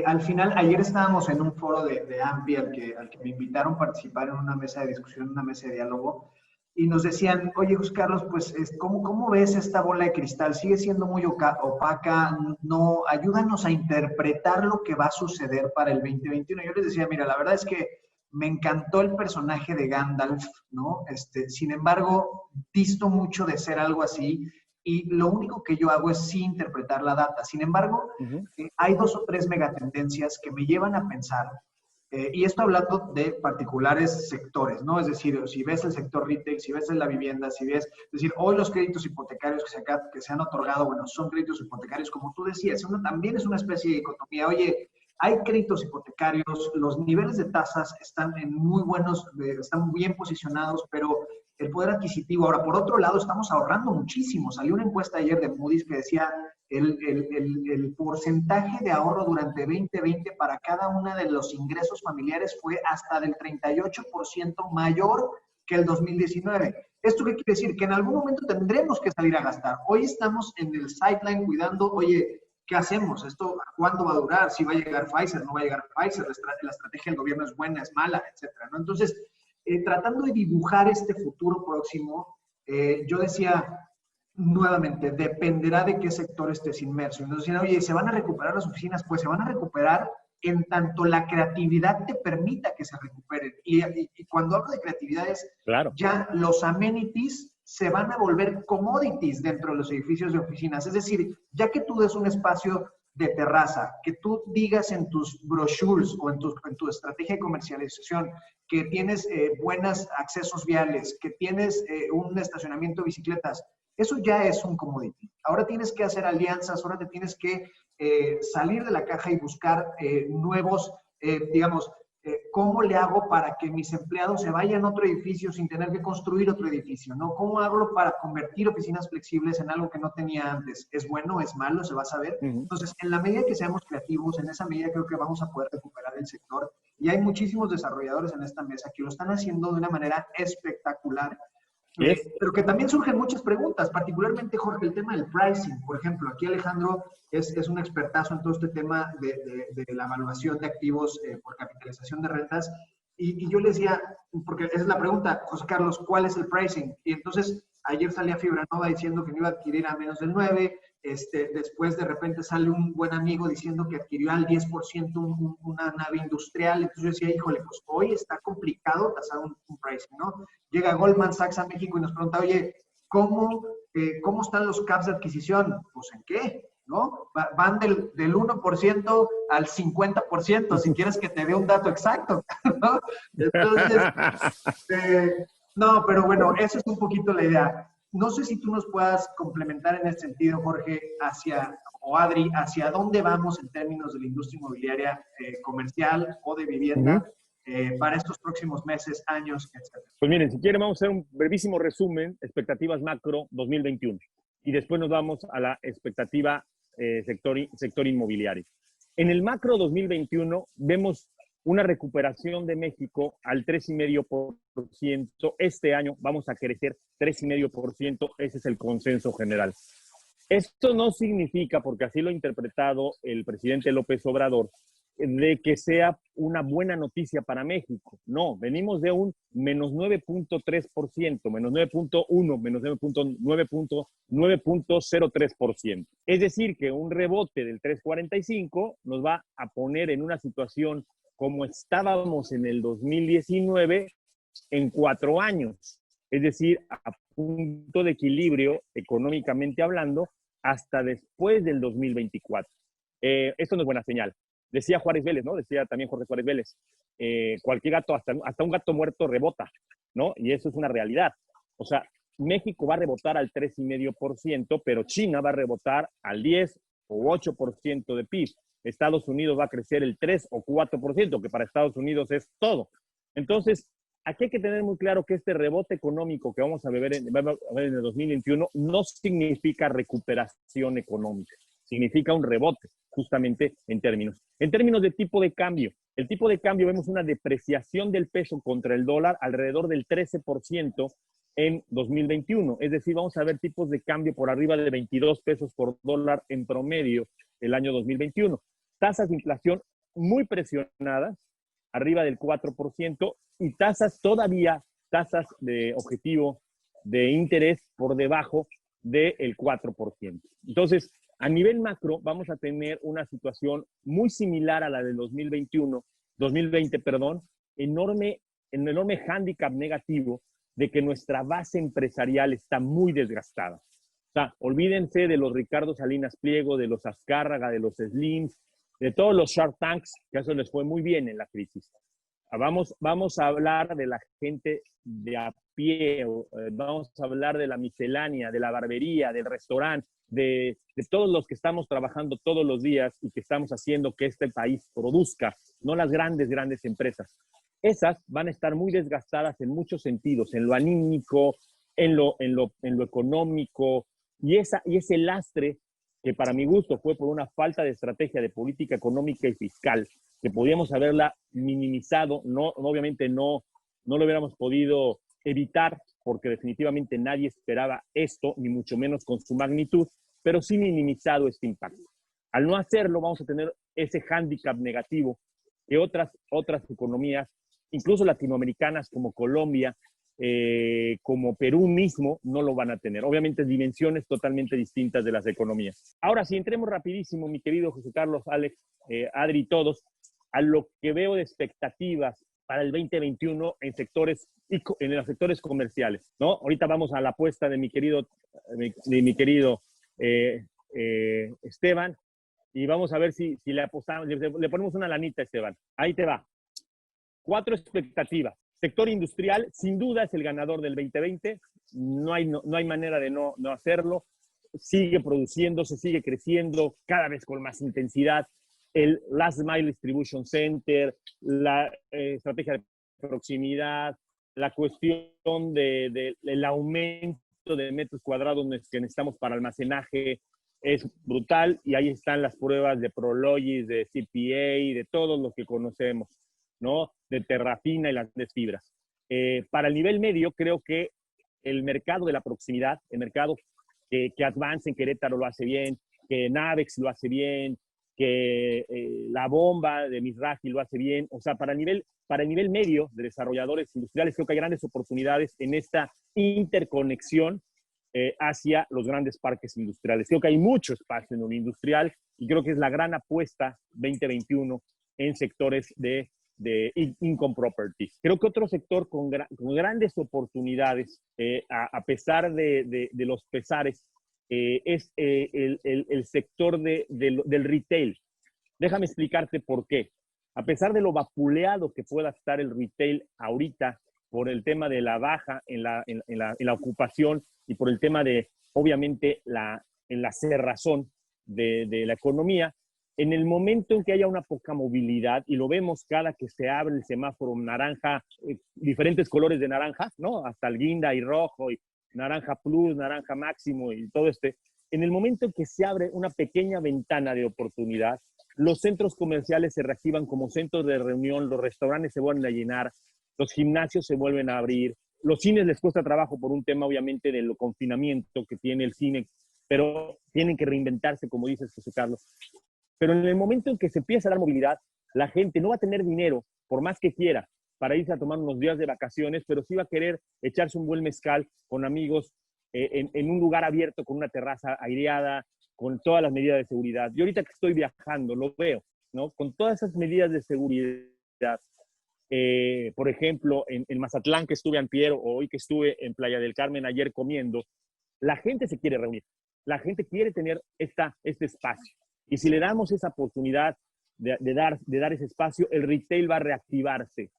A: al final, ayer estábamos en un foro de AMPI al que me invitaron a participar en una mesa de discusión, una mesa de diálogo, y nos decían, oye, José Carlos, pues, ¿cómo ves esta bola de cristal? Sigue siendo muy opaca, no, ayúdanos a interpretar lo que va a suceder para el 2021. Yo les decía, mira, la verdad es que me encantó el personaje de Gandalf, ¿no? Sin embargo, disto mucho de ser algo así, y lo único que yo hago es sí interpretar la data. Sin embargo, hay 2 o 3 megatendencias que me llevan a pensar, y esto hablando de particulares sectores, ¿no? Es decir, si ves el sector retail, si ves la vivienda, si ves, es decir, hoy los créditos hipotecarios que se han otorgado, bueno, son créditos hipotecarios, como tú decías, también es una especie de dicotomía. Oye, hay créditos hipotecarios, los niveles de tasas están en muy buenos, están bien posicionados, pero el poder adquisitivo. Ahora, por otro lado, estamos ahorrando muchísimo. Salió una encuesta ayer de Moody's que decía el porcentaje de ahorro durante 2020 para cada uno de los ingresos familiares fue hasta del 38% mayor que el 2019. ¿Esto qué quiere decir? Que en algún momento tendremos que salir a gastar. Hoy estamos en el sideline cuidando, oye, ¿qué hacemos? ¿Esto cuándo va a durar? ¿Si va a llegar Pfizer? ¿No va a llegar Pfizer? ¿La estrategia del gobierno es buena, es mala? Etcétera, ¿no? Entonces, tratando de dibujar este futuro próximo, yo decía, nuevamente, dependerá de qué sector estés inmerso. Entonces, oye, ¿se van a recuperar las oficinas? Pues se van a recuperar en tanto la creatividad te permita que se recuperen. Y cuando hablo de creatividad es,
B: Claro.
A: ya los amenities se van a volver commodities dentro de los edificios de oficinas. Es decir, ya que tú des un espacio de terraza, que tú digas en tus brochures o en tu estrategia de comercialización que tienes buenos accesos viales, que tienes un estacionamiento de bicicletas, eso ya es un commodity. Ahora tienes que hacer alianzas, ahora te tienes que salir de la caja y buscar nuevos, digamos, ¿cómo le hago para que mis empleados se vayan a otro edificio sin tener que construir otro edificio? ¿No? ¿Cómo hago para convertir oficinas flexibles en algo que no tenía antes? ¿Es bueno? ¿Es malo? ¿Se va a saber? Entonces, en la medida que seamos creativos, en esa medida creo que vamos a poder recuperar el sector. Y hay muchísimos desarrolladores en esta mesa que lo están haciendo de una manera espectacular. Pero que también surgen muchas preguntas, particularmente, Jorge, el tema del pricing. Por ejemplo, aquí Alejandro es un expertazo en todo este tema de la evaluación de activos por capitalización de rentas. Y yo le decía, porque esa es la pregunta, José Carlos, ¿cuál es el pricing? Y entonces ayer salía Fibranova diciendo que no iba a adquirir a menos del 9%, después de repente sale un buen amigo diciendo que adquirió al 10% una nave industrial. Entonces yo decía, híjole, pues hoy está complicado tasar un pricing, ¿no? Llega Goldman Sachs a México y nos pregunta, oye, ¿cómo están los caps de adquisición? Pues ¿en qué? ¿No? Van del 1% al 50%, si quieres que te dé un dato exacto, ¿no? Entonces, no, pero bueno, esa es un poquito la idea. No sé si tú nos puedas complementar en este sentido, Jorge, o Adri, hacia dónde vamos en términos de la industria inmobiliaria comercial o de vivienda para estos próximos meses, años, etc.
B: Pues miren, si quieren vamos a hacer un brevísimo resumen, expectativas macro 2021. Y después nos vamos a la expectativa sector inmobiliario. En el macro 2021 vemos una recuperación de México al 3,5%. Este año vamos a crecer 3,5%. Ese es el consenso general. Esto no significa, porque así lo ha interpretado el presidente López Obrador, de que sea una buena noticia para México. No, venimos de un menos 9,3%, menos 9,1%, menos 9,03%. Es decir, que un rebote del 3,45 nos va a poner en una situación como estábamos en el 2019 en 4 años. Es decir, a punto de equilibrio económicamente hablando hasta después del 2024. Esto no es buena señal. Decía Juárez Vélez, ¿no? Decía también Jorge Juárez Vélez, cualquier gato, hasta un gato muerto rebota, ¿no? Y eso es una realidad. O sea, México va a rebotar al 3,5%, pero China va a rebotar al 10 o 8% de PIB. Estados Unidos va a crecer el 3 o 4%, que para Estados Unidos es todo. Entonces, aquí hay que tener muy claro que este rebote económico que vamos a ver en el 2021 no significa recuperación económica, significa un rebote, justamente en términos de tipo de cambio. El tipo de cambio vemos una depreciación del peso contra el dólar alrededor del 13% en 2021. Es decir, vamos a ver tipos de cambio por arriba de 22 pesos por dólar en promedio el año 2021. Tasas de inflación muy presionadas, arriba del 4%, y tasas de objetivo de interés por debajo del 4%. Entonces, a nivel macro, vamos a tener una situación muy similar a la del 2020, enorme hándicap negativo de que nuestra base empresarial está muy desgastada. O sea, olvídense de los Ricardo Salinas Pliego, de los Azcárraga, de los Slims, de todos los Shark Tanks, que a eso les fue muy bien en la crisis. Vamos a hablar de la gente de a pie, vamos a hablar de la miscelánea, de la barbería, del restaurante, de todos los que estamos trabajando todos los días y que estamos haciendo que este país produzca, no las grandes empresas. Esas van a estar muy desgastadas en muchos sentidos, en lo anímico, en lo económico, y ese lastre que para mi gusto fue por una falta de estrategia de política económica y fiscal, que podíamos haberla minimizado, obviamente no lo hubiéramos podido evitar, porque definitivamente nadie esperaba esto, ni mucho menos con su magnitud, pero sí minimizado este impacto. Al no hacerlo, vamos a tener ese hándicap negativo que otras economías, incluso latinoamericanas como Colombia, como Perú mismo, no lo van a tener. Obviamente, dimensiones totalmente distintas de las economías. Ahora, si entremos rapidísimo, mi querido José Carlos, Alex, Adri y todos, a lo que veo de expectativas para el 2021 en en los sectores comerciales, ¿no? Ahorita vamos a la apuesta de mi querido Esteban, y vamos a ver si le apostamos, le ponemos una lanita, Esteban. Ahí te va. 4 expectativas. Sector industrial, sin duda, es el ganador del 2020. No hay manera de no hacerlo. Sigue produciendo, se sigue creciendo cada vez con más intensidad. El Last Mile Distribution Center, la estrategia de proximidad, la cuestión del aumento de metros cuadrados que necesitamos para almacenaje es brutal, y ahí están las pruebas de Prologis, de CPA, de todo lo que conocemos, ¿no? De Terrafina y las grandes fibras. Para el nivel medio, creo que el mercado de la proximidad, el mercado que Advance en Querétaro lo hace bien, que Navex lo hace bien, que la bomba de Mizrahi lo hace bien. O sea, para el nivel medio de desarrolladores industriales, creo que hay grandes oportunidades en esta interconexión hacia los grandes parques industriales. Creo que hay mucho espacio en un industrial, y creo que es la gran apuesta 2021 en sectores de income properties. Creo que otro sector con grandes oportunidades, a pesar de los pesares, es el sector del retail. Déjame explicarte por qué. A pesar de lo vapuleado que pueda estar el retail ahorita por el tema de la baja en la ocupación y por el tema de, obviamente, en la cerrazón de la economía, en el momento en que haya una poca movilidad, y lo vemos cada que se abre el semáforo naranja, diferentes colores de naranja, ¿no? Hasta el guinda y rojo, y naranja plus, naranja máximo y todo en el momento en que se abre una pequeña ventana de oportunidad, los centros comerciales se reactivan como centros de reunión, los restaurantes se vuelven a llenar, los gimnasios se vuelven a abrir, los cines les cuesta trabajo por un tema, obviamente, del confinamiento que tiene el cine, pero tienen que reinventarse, como dices, José Carlos. Pero en el momento en que se empieza a dar movilidad, la gente no va a tener dinero, por más que quiera, para irse a tomar unos días de vacaciones, pero sí va a querer echarse un buen mezcal con amigos en un lugar abierto, con una terraza aireada, con todas las medidas de seguridad. Yo ahorita que estoy viajando, lo veo, ¿no? Con todas esas medidas de seguridad. Por ejemplo, en Mazatlán, que estuve antier, o hoy que estuve en Playa del Carmen ayer comiendo, la gente se quiere reunir. La gente quiere tener este espacio. Y si le damos esa oportunidad de dar ese espacio, el retail va a reactivarse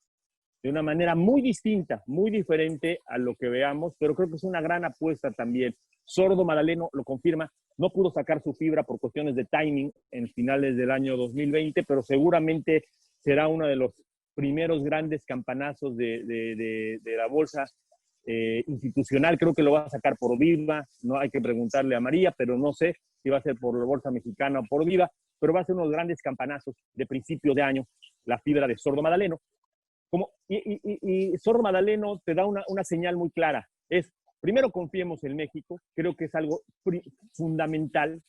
B: de una manera muy distinta, muy diferente a lo que veamos, pero creo que es una gran apuesta también. Sordo Madaleno lo confirma, no pudo sacar su fibra por cuestiones de timing en finales del año 2020, pero seguramente será uno de los primeros grandes campanazos de la bolsa institucional. Creo que lo va a sacar por Viva, no hay que preguntarle a María, pero no sé si va a ser por la bolsa mexicana o por Viva, pero va a ser unos grandes campanazos de principio de año, la fibra de Sordo Madaleno. Y Sordo Madaleno te da una señal muy clara. Primero, confiemos en México, creo que es algo fundamental.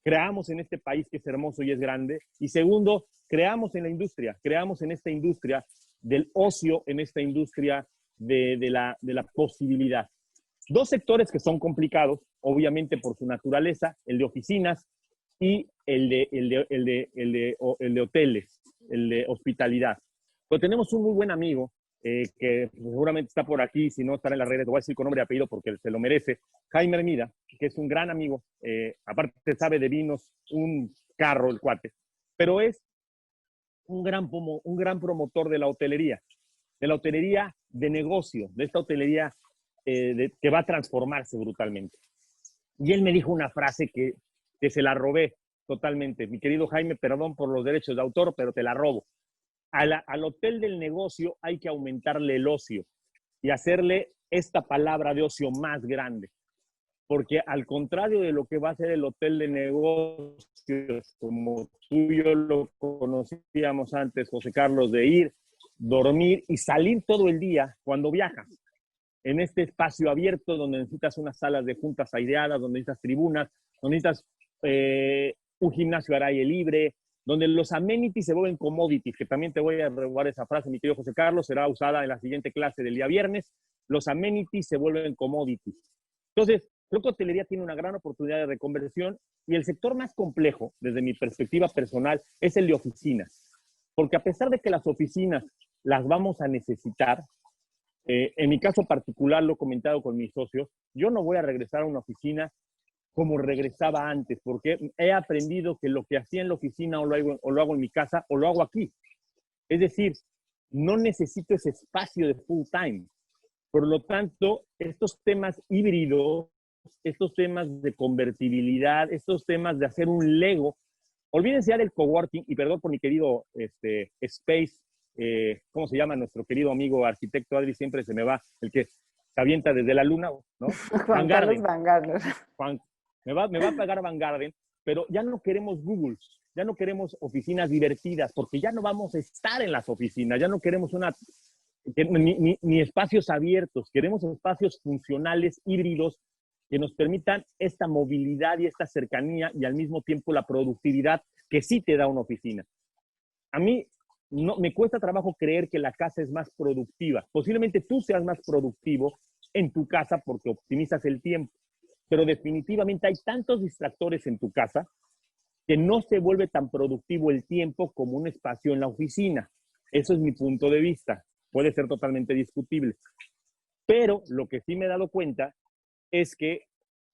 B: Creamos en este país que es hermoso y es grande. Y segundo, creamos en la industria, creamos en esta industria del ocio, en esta industria de la posibilidad. 2 sectores que son complicados, obviamente por su naturaleza, el de oficinas y el de hoteles, el de hospitalidad. Pero tenemos un muy buen amigo que seguramente está por aquí, si no estará en las redes, voy a decir con nombre y apellido porque se lo merece, Jaime Hermida, que es un gran amigo, aparte sabe de vinos, un carro el cuate, pero es un gran promotor de la hotelería de negocio, de esta hotelería que va a transformarse brutalmente. Y él me dijo una frase que se la robé totalmente. Mi querido Jaime, perdón por los derechos de autor, pero te la robo. Al hotel del negocio hay que aumentarle el ocio y hacerle esta palabra de ocio más grande. Porque al contrario de lo que va a ser el hotel de negocios, como tú y yo lo conocíamos antes, José Carlos, de ir, dormir y salir todo el día cuando viajas. En este espacio abierto donde necesitas unas salas de juntas aireadas, donde necesitas tribunas, donde necesitas un gimnasio al aire libre, donde los amenities se vuelven commodities, que también te voy a robar esa frase, mi querido José Carlos, será usada en la siguiente clase del día viernes. Los amenities se vuelven commodities. Entonces, creo que hotelería tiene una gran oportunidad de reconversión, y el sector más complejo, desde mi perspectiva personal, es el de oficinas. Porque a pesar de que las oficinas las vamos a necesitar, en mi caso particular, lo he comentado con mis socios, yo no voy a regresar a una oficina como regresaba antes, porque he aprendido que lo que hacía en la oficina o lo hago en mi casa o lo hago aquí. Es decir, no necesito ese espacio de full time. Por lo tanto, estos temas híbridos, estos temas de convertibilidad, estos temas de hacer un Lego, olvídense ya del coworking, y perdón por mi querido Space, ¿cómo se llama nuestro querido amigo arquitecto Adri? Siempre se me va, el que se avienta desde la luna, ¿no?
D: Juan Carlos Van Garden.
B: Me va a pagar Van Garden, pero ya no queremos Google, ya no queremos oficinas divertidas, porque ya no vamos a estar en las oficinas, ya no queremos ni espacios abiertos, queremos espacios funcionales, híbridos, que nos permitan esta movilidad y esta cercanía y al mismo tiempo la productividad que sí te da una oficina. A mí no, me cuesta trabajo creer que la casa es más productiva. Posiblemente tú seas más productivo en tu casa porque optimizas el tiempo, pero definitivamente hay tantos distractores en tu casa que no se vuelve tan productivo el tiempo como un espacio en la oficina. Eso es mi punto de vista. Puede ser totalmente discutible. Pero lo que sí me he dado cuenta es que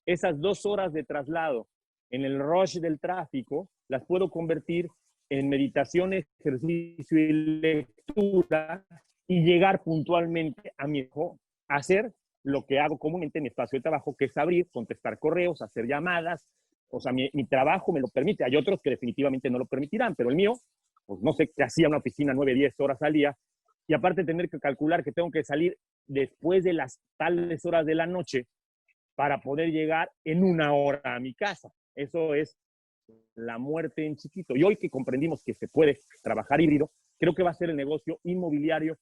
B: esas 2 horas de traslado en el rush del tráfico las puedo convertir en meditación, ejercicio y lectura y llegar puntualmente a mi hijo a hacer lo que hago comúnmente en mi espacio de trabajo, que es abrir, contestar correos, hacer llamadas. O sea, mi trabajo me lo permite. Hay otros que definitivamente no lo permitirán, pero el mío, pues no sé qué hacía una oficina 9, 10 horas al día. Y aparte tener que calcular que tengo que salir después de las tales horas de la noche para poder llegar en 1 hora a mi casa. Eso es la muerte en chiquito. Y hoy que comprendimos que se puede trabajar híbrido, creo que va a ser el negocio inmobiliario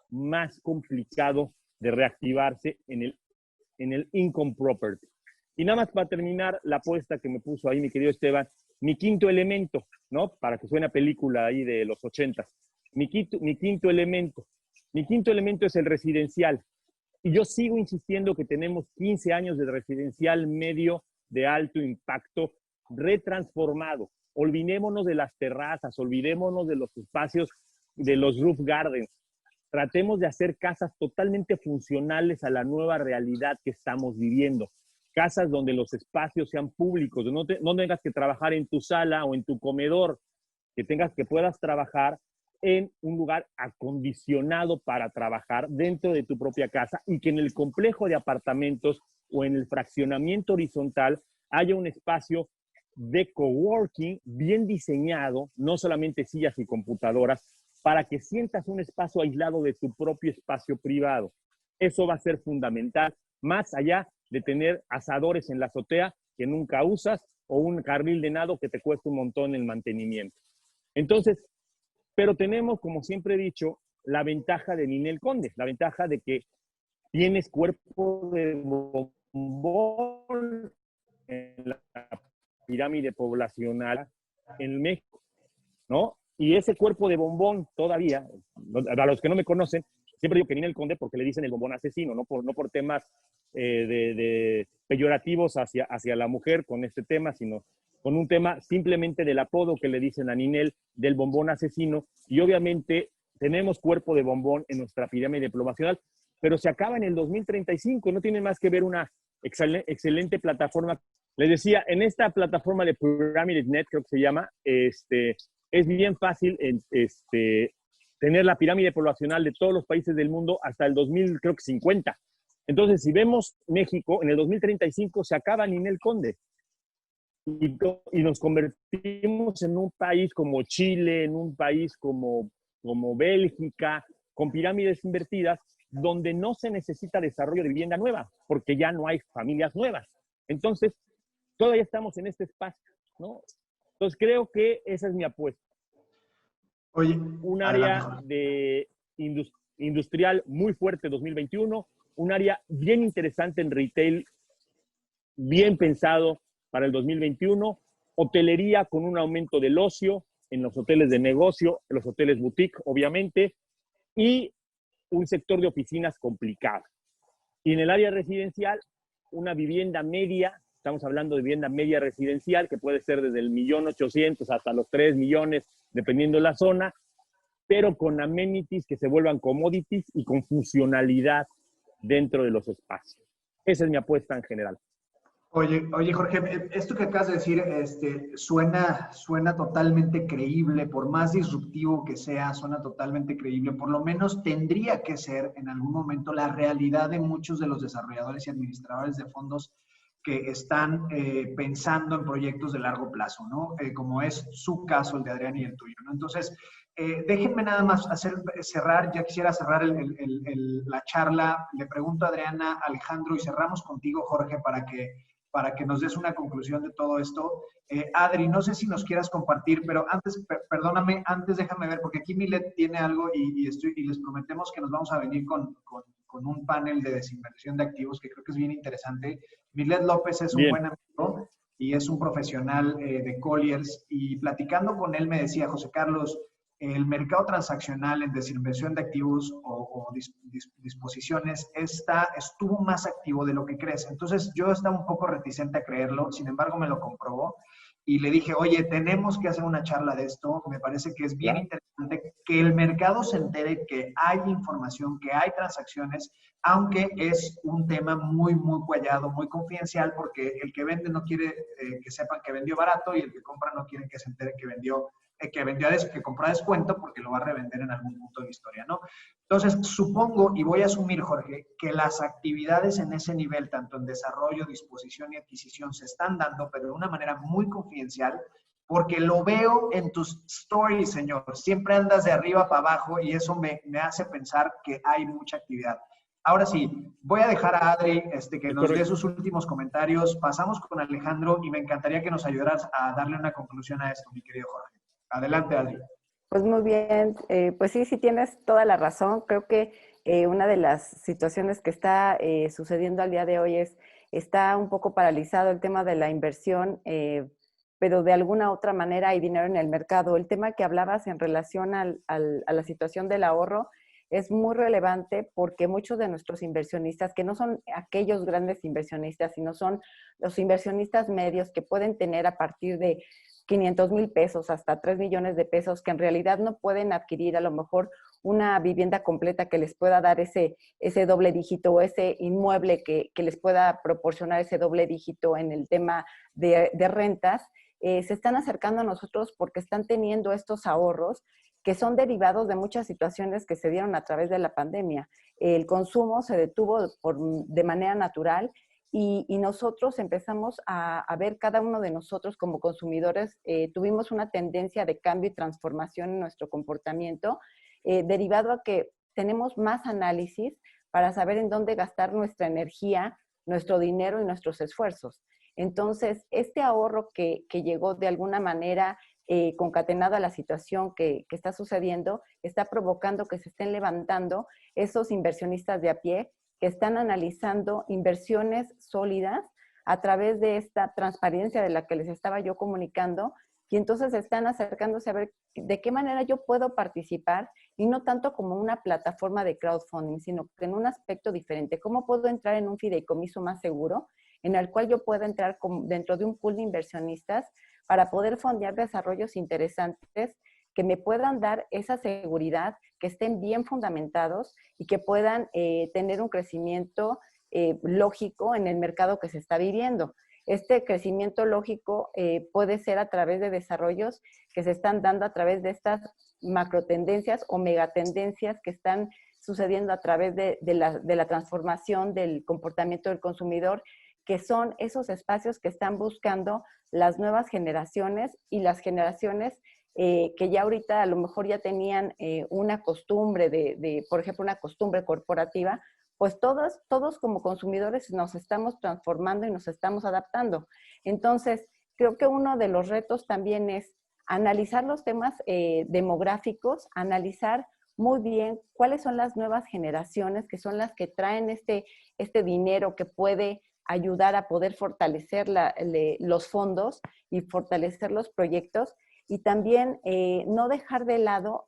B: más complicado de reactivarse en el income property. Y nada más para terminar la apuesta que me puso ahí mi querido Esteban, mi quinto elemento, ¿no? Para que suene a película ahí de los 80. Mi quinto elemento es el residencial. Y yo sigo insistiendo que tenemos 15 años de residencial medio de alto impacto retransformado. Olvidémonos de las terrazas, olvidémonos de los espacios de los roof gardens. Tratemos de hacer casas totalmente funcionales a la nueva realidad que estamos viviendo. Casas donde los espacios sean públicos, donde no tengas que trabajar en tu sala o en tu comedor, que puedas trabajar en un lugar acondicionado para trabajar dentro de tu propia casa y que en el complejo de apartamentos o en el fraccionamiento horizontal haya un espacio de coworking bien diseñado, no solamente sillas y computadoras, para que sientas un espacio aislado de tu propio espacio privado. Eso va a ser fundamental, más allá de tener asadores en la azotea que nunca usas o un carril de nado que te cuesta un montón el mantenimiento. Entonces, pero tenemos, como siempre he dicho, la ventaja de Ninel Conde, la ventaja de que tienes cuerpo de bombón en la pirámide poblacional en México, ¿no? Y ese cuerpo de bombón todavía, a los que no me conocen, siempre digo que Ninel Conde porque le dicen el bombón asesino, no por temas de peyorativos hacia la mujer con este tema, sino con un tema simplemente del apodo que le dicen a Ninel del bombón asesino. Y obviamente tenemos cuerpo de bombón en nuestra pirámide poblacional, pero se acaba en el 2035, no tiene más que ver una excelente plataforma. Les decía, en esta plataforma de PyramidNet, creo que se llama, es bien fácil tener la pirámide poblacional de todos los países del mundo hasta el 2050. Entonces, si vemos México, en el 2035 se acaba Ninel Conde. Y nos convertimos en un país como Chile, en un país como Bélgica, con pirámides invertidas, donde no se necesita desarrollo de vivienda nueva, porque ya no hay familias nuevas. Entonces, todavía estamos en este espacio, ¿no? Entonces, creo que esa es mi apuesta.
A: Oye,
B: un área de industrial muy fuerte 2021, un área bien interesante en retail, bien pensado para el 2021, hotelería con un aumento del ocio en los hoteles de negocio, en los hoteles boutique, obviamente, y un sector de oficinas complicado. Y en el área residencial, una vivienda media, estamos hablando de vivienda media residencial, que puede ser desde el 1.800.000 hasta los 3 millones, dependiendo de la zona, pero con amenities que se vuelvan commodities y con funcionalidad dentro de los espacios. Esa es mi apuesta en general.
A: Oye, Jorge, esto que acabas de decir, suena totalmente creíble, por más disruptivo que sea, suena totalmente creíble. Por lo menos tendría que ser en algún momento la realidad de muchos de los desarrolladores y administradores de fondos que están pensando en proyectos de largo plazo, ¿no? Como es su caso, el de Adrián y el tuyo, ¿no? Entonces, déjenme nada más cerrar, ya quisiera cerrar la charla. Le pregunto a Adriana, Alejandro, y cerramos contigo, Jorge, para que nos des una conclusión de todo esto. Adri, no sé si nos quieras compartir, pero antes, perdóname, antes déjame ver, porque aquí Milet tiene algo y les prometemos que nos vamos a venir con un panel de desinversión de activos que creo que es bien interesante. Milet López es un buen amigo y es un profesional de Colliers, y platicando con él me decía, José Carlos, el mercado transaccional en desinversión de activos o disposiciones estuvo más activo de lo que crees. Entonces yo estaba un poco reticente a creerlo, sin embargo me lo comprobó y le dije, oye, tenemos que hacer una charla de esto. Me parece que es bien interesante que el mercado se entere que hay información, que hay transacciones, aunque es un tema muy, muy cuallado, muy confidencial, porque el que vende no quiere que sepan que vendió barato y el que compra no quiere que se entere que compró a descuento porque lo va a revender en algún punto de la historia, ¿no? Entonces, supongo, y voy a asumir, Jorge, que las actividades en ese nivel, tanto en desarrollo, disposición y adquisición, se están dando, pero de una manera muy confidencial, porque lo veo en tus stories, señor. Siempre andas de arriba para abajo y eso me hace pensar que hay mucha actividad. Ahora sí, voy a dejar a Adri que nos dé sus últimos comentarios. Pasamos con Alejandro y me encantaría que nos ayudaras a darle una conclusión a esto, mi querido Jorge. Adelante, Adri.
D: Pues muy bien, pues sí, sí tienes toda la razón. Creo que una de las situaciones que está sucediendo al día de hoy está un poco paralizado el tema de la inversión, pero de alguna otra manera hay dinero en el mercado. El tema que hablabas en relación a la situación del ahorro es muy relevante porque muchos de nuestros inversionistas, que no son aquellos grandes inversionistas, sino son los inversionistas medios que pueden tener a partir de 500,000 pesos hasta 3 millones de pesos, que en realidad no pueden adquirir a lo mejor una vivienda completa que les pueda dar ese doble dígito o ese inmueble que les pueda proporcionar ese doble dígito en el tema de rentas, se están acercando a nosotros porque están teniendo estos ahorros que son derivados de muchas situaciones que se dieron a través de la pandemia. El consumo se detuvo de manera natural y nosotros empezamos a ver, cada uno de nosotros como consumidores, tuvimos una tendencia de cambio y transformación en nuestro comportamiento, derivado a que tenemos más análisis para saber en dónde gastar nuestra energía, nuestro dinero y nuestros esfuerzos. Entonces, este ahorro que llegó de alguna manera concatenado a la situación que está sucediendo, está provocando que se estén levantando esos inversionistas de a pie que están analizando inversiones sólidas a través de esta transparencia de la que les estaba yo comunicando, y entonces están acercándose a ver de qué manera yo puedo participar, y no tanto como una plataforma de crowdfunding, sino que en un aspecto diferente. ¿Cómo puedo entrar en un fideicomiso más seguro, en el cual yo pueda entrar dentro de un pool de inversionistas para poder fondear desarrollos interesantes que me puedan dar esa seguridad, que estén bien fundamentados y que puedan tener un crecimiento lógico en el mercado que se está viviendo? Este crecimiento lógico puede ser a través de desarrollos que se están dando a través de estas macrotendencias o megatendencias que están sucediendo a través de la transformación del comportamiento del consumidor, que son esos espacios que están buscando las nuevas generaciones y las generaciones que ya ahorita a lo mejor ya tenían una costumbre por ejemplo, una costumbre corporativa, pues todos como consumidores nos estamos transformando y nos estamos adaptando. Entonces, creo que uno de los retos también es analizar los temas demográficos, analizar muy bien cuáles son las nuevas generaciones, que son las que traen este dinero que puede ayudar a poder fortalecer los fondos y fortalecer los proyectos. Y también no dejar de lado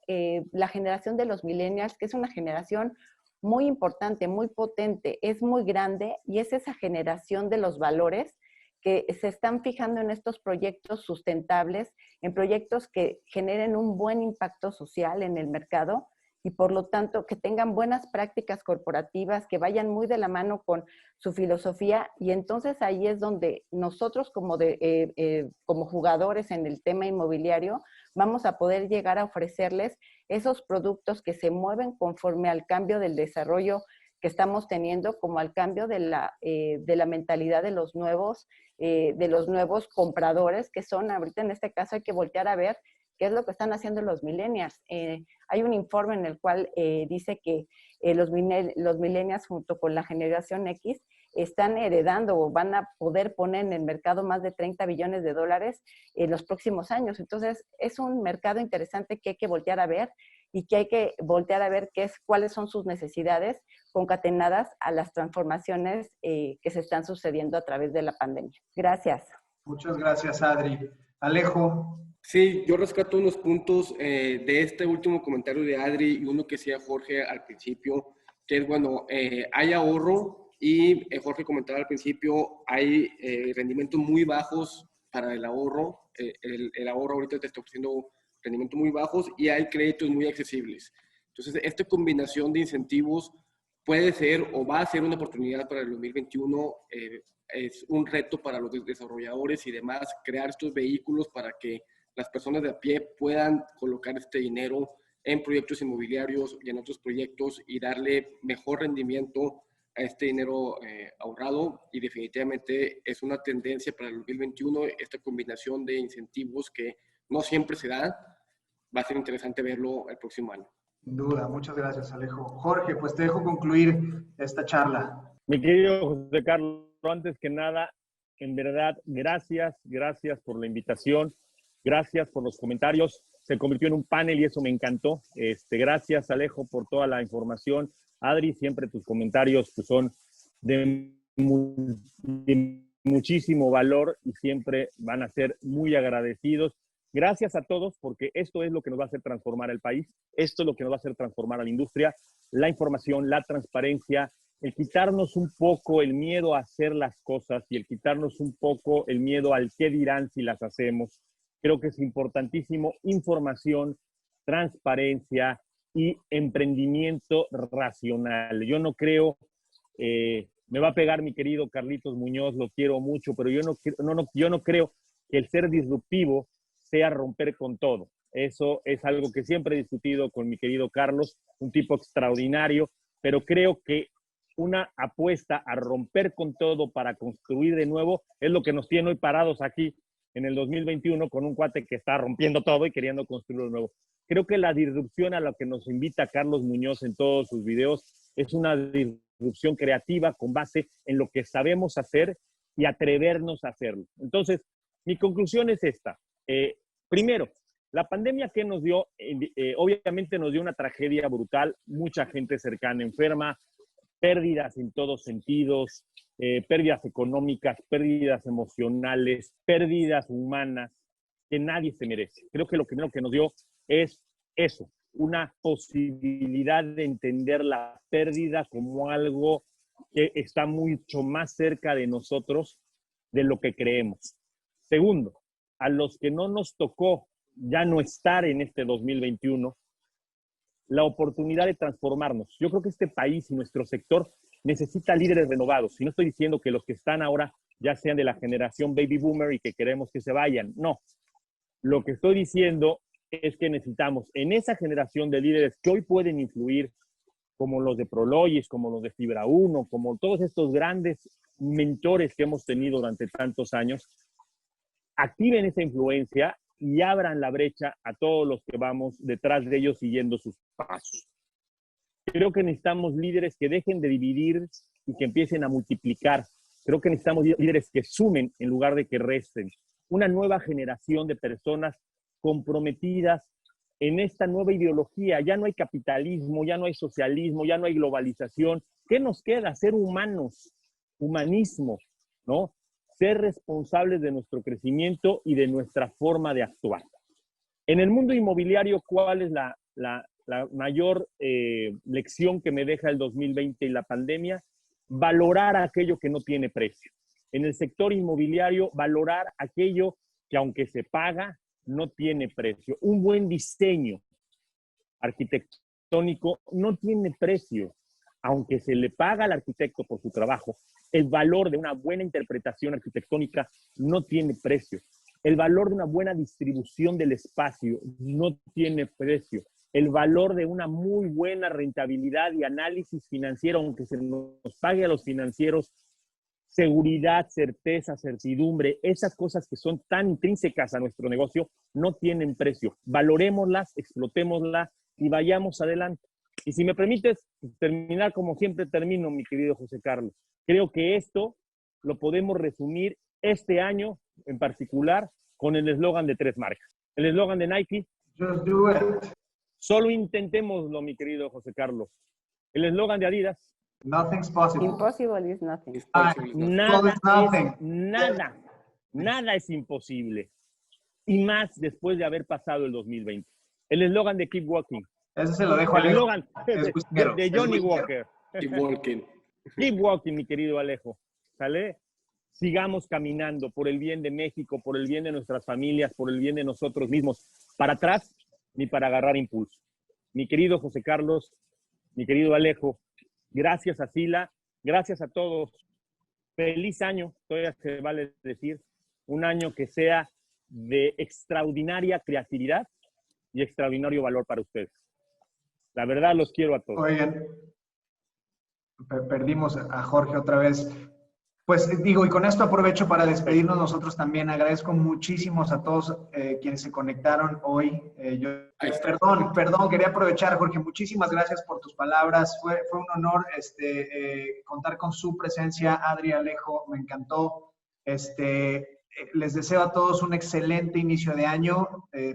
D: la generación de los millennials, que es una generación muy importante, muy potente, es muy grande, y es esa generación de los valores que se están fijando en estos proyectos sustentables, en proyectos que generen un buen impacto social en el mercado y por lo tanto que tengan buenas prácticas corporativas, que vayan muy de la mano con su filosofía, y entonces ahí es donde nosotros como jugadores en el tema inmobiliario vamos a poder llegar a ofrecerles esos productos que se mueven conforme al cambio del desarrollo que estamos teniendo, como al cambio de la mentalidad de los nuevos compradores, que son ahorita en este caso hay que voltear a ver qué es lo que están haciendo los millennials. Hay un informe en el cual dice que los millennials junto con la generación X están heredando o van a poder poner en el mercado más de 30 billones de dólares en los próximos años. Entonces, es un mercado interesante que hay que voltear a ver y que hay que voltear a ver cuáles son sus necesidades concatenadas a las transformaciones que se están sucediendo a través de la pandemia. Gracias.
A: Muchas gracias, Adri. Alejo.
E: Sí, yo rescato unos puntos de este último comentario de Adri y uno que decía Jorge al principio, que es, bueno, hay ahorro y Jorge comentaba al principio, hay rendimientos muy bajos para el ahorro. El ahorro ahorita te está ofreciendo rendimientos muy bajos y hay créditos muy accesibles. Entonces, esta combinación de incentivos puede ser o va a ser una oportunidad para el 2021. Es un reto para los desarrolladores y demás, crear estos vehículos para que las personas de a pie puedan colocar este dinero en proyectos inmobiliarios y en otros proyectos y darle mejor rendimiento a este dinero ahorrado. Y definitivamente es una tendencia para el 2021 esta combinación de incentivos que no siempre se da. Va a ser interesante verlo el próximo año.
A: Sin duda, muchas gracias, Alejo. Jorge, pues te dejo concluir esta charla.
B: Mi querido José Carlos, antes que nada, en verdad, gracias por la invitación, gracias por los comentarios. Se convirtió en un panel y eso me encantó. Gracias, Alejo, por toda la información. Adri, siempre tus comentarios pues, son de muchísimo valor y siempre van a ser muy agradecidos. Gracias a todos, porque esto es lo que nos va a hacer transformar el país, esto es lo que nos va a hacer transformar a la industria, la información, la transparencia, el quitarnos un poco el miedo a hacer las cosas y el quitarnos un poco el miedo al qué dirán si las hacemos. Creo que es importantísimo información, transparencia y emprendimiento racional. Yo no creo, me va a pegar mi querido Carlitos Muñoz, lo quiero mucho, pero yo no creo que el ser disruptivo sea romper con todo. Eso es algo que siempre he discutido con mi querido Carlos, un tipo extraordinario, pero creo que una apuesta a romper con todo para construir de nuevo es lo que nos tiene hoy parados aquí en el 2021 con un cuate que está rompiendo todo y queriendo construir de nuevo. Creo que la disrupción a la que nos invita Carlos Muñoz en todos sus videos es una disrupción creativa con base en lo que sabemos hacer y atrevernos a hacerlo. Entonces, mi conclusión es esta. Primero, la pandemia que nos dio, obviamente nos dio una tragedia brutal, mucha gente cercana enferma, pérdidas en todos sentidos, pérdidas económicas, pérdidas emocionales, pérdidas humanas que nadie se merece. Creo que lo primero que nos dio es eso, una posibilidad de entender la pérdida como algo que está mucho más cerca de nosotros de lo que creemos. Segundo, a los que no nos tocó ya no estar en este 2021, la oportunidad de transformarnos. Yo creo que este país y nuestro sector necesita líderes renovados. Y no estoy diciendo que los que están ahora ya sean de la generación baby boomer y que queremos que se vayan. No. Lo que estoy diciendo es que necesitamos en esa generación de líderes que hoy pueden influir, como los de Prologis, como los de Fibra 1, como todos estos grandes mentores que hemos tenido durante tantos años, activen esa influencia y abran la brecha a todos los que vamos detrás de ellos siguiendo sus pasos. Creo que necesitamos líderes que dejen de dividir y que empiecen a multiplicar. Creo que necesitamos líderes que sumen en lugar de que resten. Una nueva generación de personas comprometidas en esta nueva ideología. Ya no hay capitalismo, ya no hay socialismo, ya no hay globalización. ¿Qué nos queda? Ser humanos, humanismo, ¿no? Ser responsables de nuestro crecimiento y de nuestra forma de actuar. En el mundo inmobiliario, ¿cuál es la mayor lección que me deja el 2020 y la pandemia? Valorar aquello que no tiene precio. en el sector inmobiliario, valorar aquello que aunque se paga, no tiene precio. Un buen diseño arquitectónico no tiene precio. Aunque se le paga al arquitecto por su trabajo, el valor de una buena interpretación arquitectónica no tiene precio. El valor de una buena distribución del espacio no tiene precio. El valor de una muy buena rentabilidad y análisis financiero, aunque se nos pague a los financieros, seguridad, certeza, certidumbre, esas cosas que son tan intrínsecas a nuestro negocio, no tienen precio. Valorémoslas, explotémoslas y vayamos adelante. Y si me permites terminar como siempre termino, mi querido José Carlos. Creo que esto lo podemos resumir este año en particular con el eslogan de 3 marcas. El eslogan de Nike.
A: Just do it.
B: Solo intentémoslo, mi querido José Carlos. El eslogan de Adidas.
A: Nothing's possible.
D: Impossible is nothing.
B: Nada es imposible. Y más después de haber pasado el 2020. El eslogan de Keep Walking.
A: Ese se lo dejo a
B: El
A: Alejo.
B: eslogan de Johnny Walker.
E: Keep walking.
B: Keep walking, mi querido Alejo. ¿Sale? Sigamos caminando por el bien de México, por el bien de nuestras familias, por el bien de nosotros mismos. Para atrás, ni para agarrar impulso. Mi querido José Carlos, mi querido Alejo, gracias a Sila, gracias a todos. Feliz año, todavía se vale decir, un año que sea de extraordinaria creatividad y extraordinario valor para ustedes. La verdad, los quiero a todos.
A: Oigan, perdimos a Jorge otra vez. Pues digo, y con esto aprovecho para despedirnos nosotros también. Agradezco muchísimo a todos quienes se conectaron hoy. Perdón, quería aprovechar, Jorge, muchísimas gracias por tus palabras. Fue un honor contar con su presencia. Adri, Alejo, me encantó. Les deseo a todos un excelente inicio de año.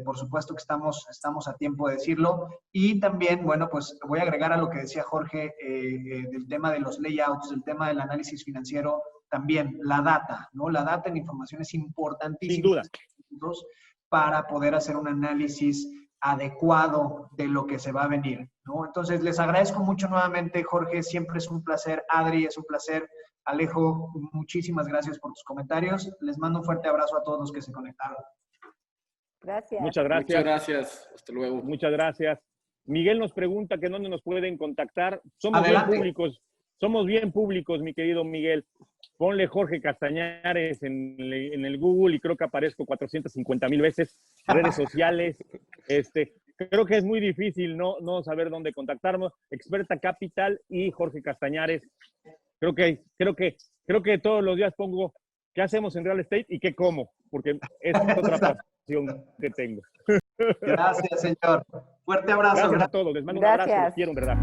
A: Por supuesto que estamos a tiempo de decirlo. Y también, bueno, pues voy a agregar a lo que decía Jorge del tema de los layouts, del tema del análisis financiero, también la data, ¿no? La data en información es importantísima. Sin duda. Para poder hacer un análisis adecuado de lo que se va a venir, ¿no? Entonces, les agradezco mucho nuevamente, Jorge. Siempre es un placer. Adri, es un placer. Alejo, muchísimas gracias por tus comentarios. Les mando un fuerte abrazo a todos los que se conectaron.
D: Gracias.
B: Muchas gracias.
E: Muchas gracias. Hasta luego.
B: Muchas gracias. Miguel nos pregunta que dónde nos pueden contactar.
A: Adelante.
B: Somos bien públicos, mi querido Miguel. Ponle Jorge Castañares en el Google y creo que aparezco 450,000 veces. Redes sociales. Creo que es muy difícil no saber dónde contactarnos. Experta Capital y Jorge Castañares. Creo que todos los días pongo qué hacemos en real estate y qué como, porque es otra pasión que tengo.
A: Gracias, señor. Fuerte abrazo.
B: Gracias a todos. Les mando un abrazo. Los quiero, en verdad.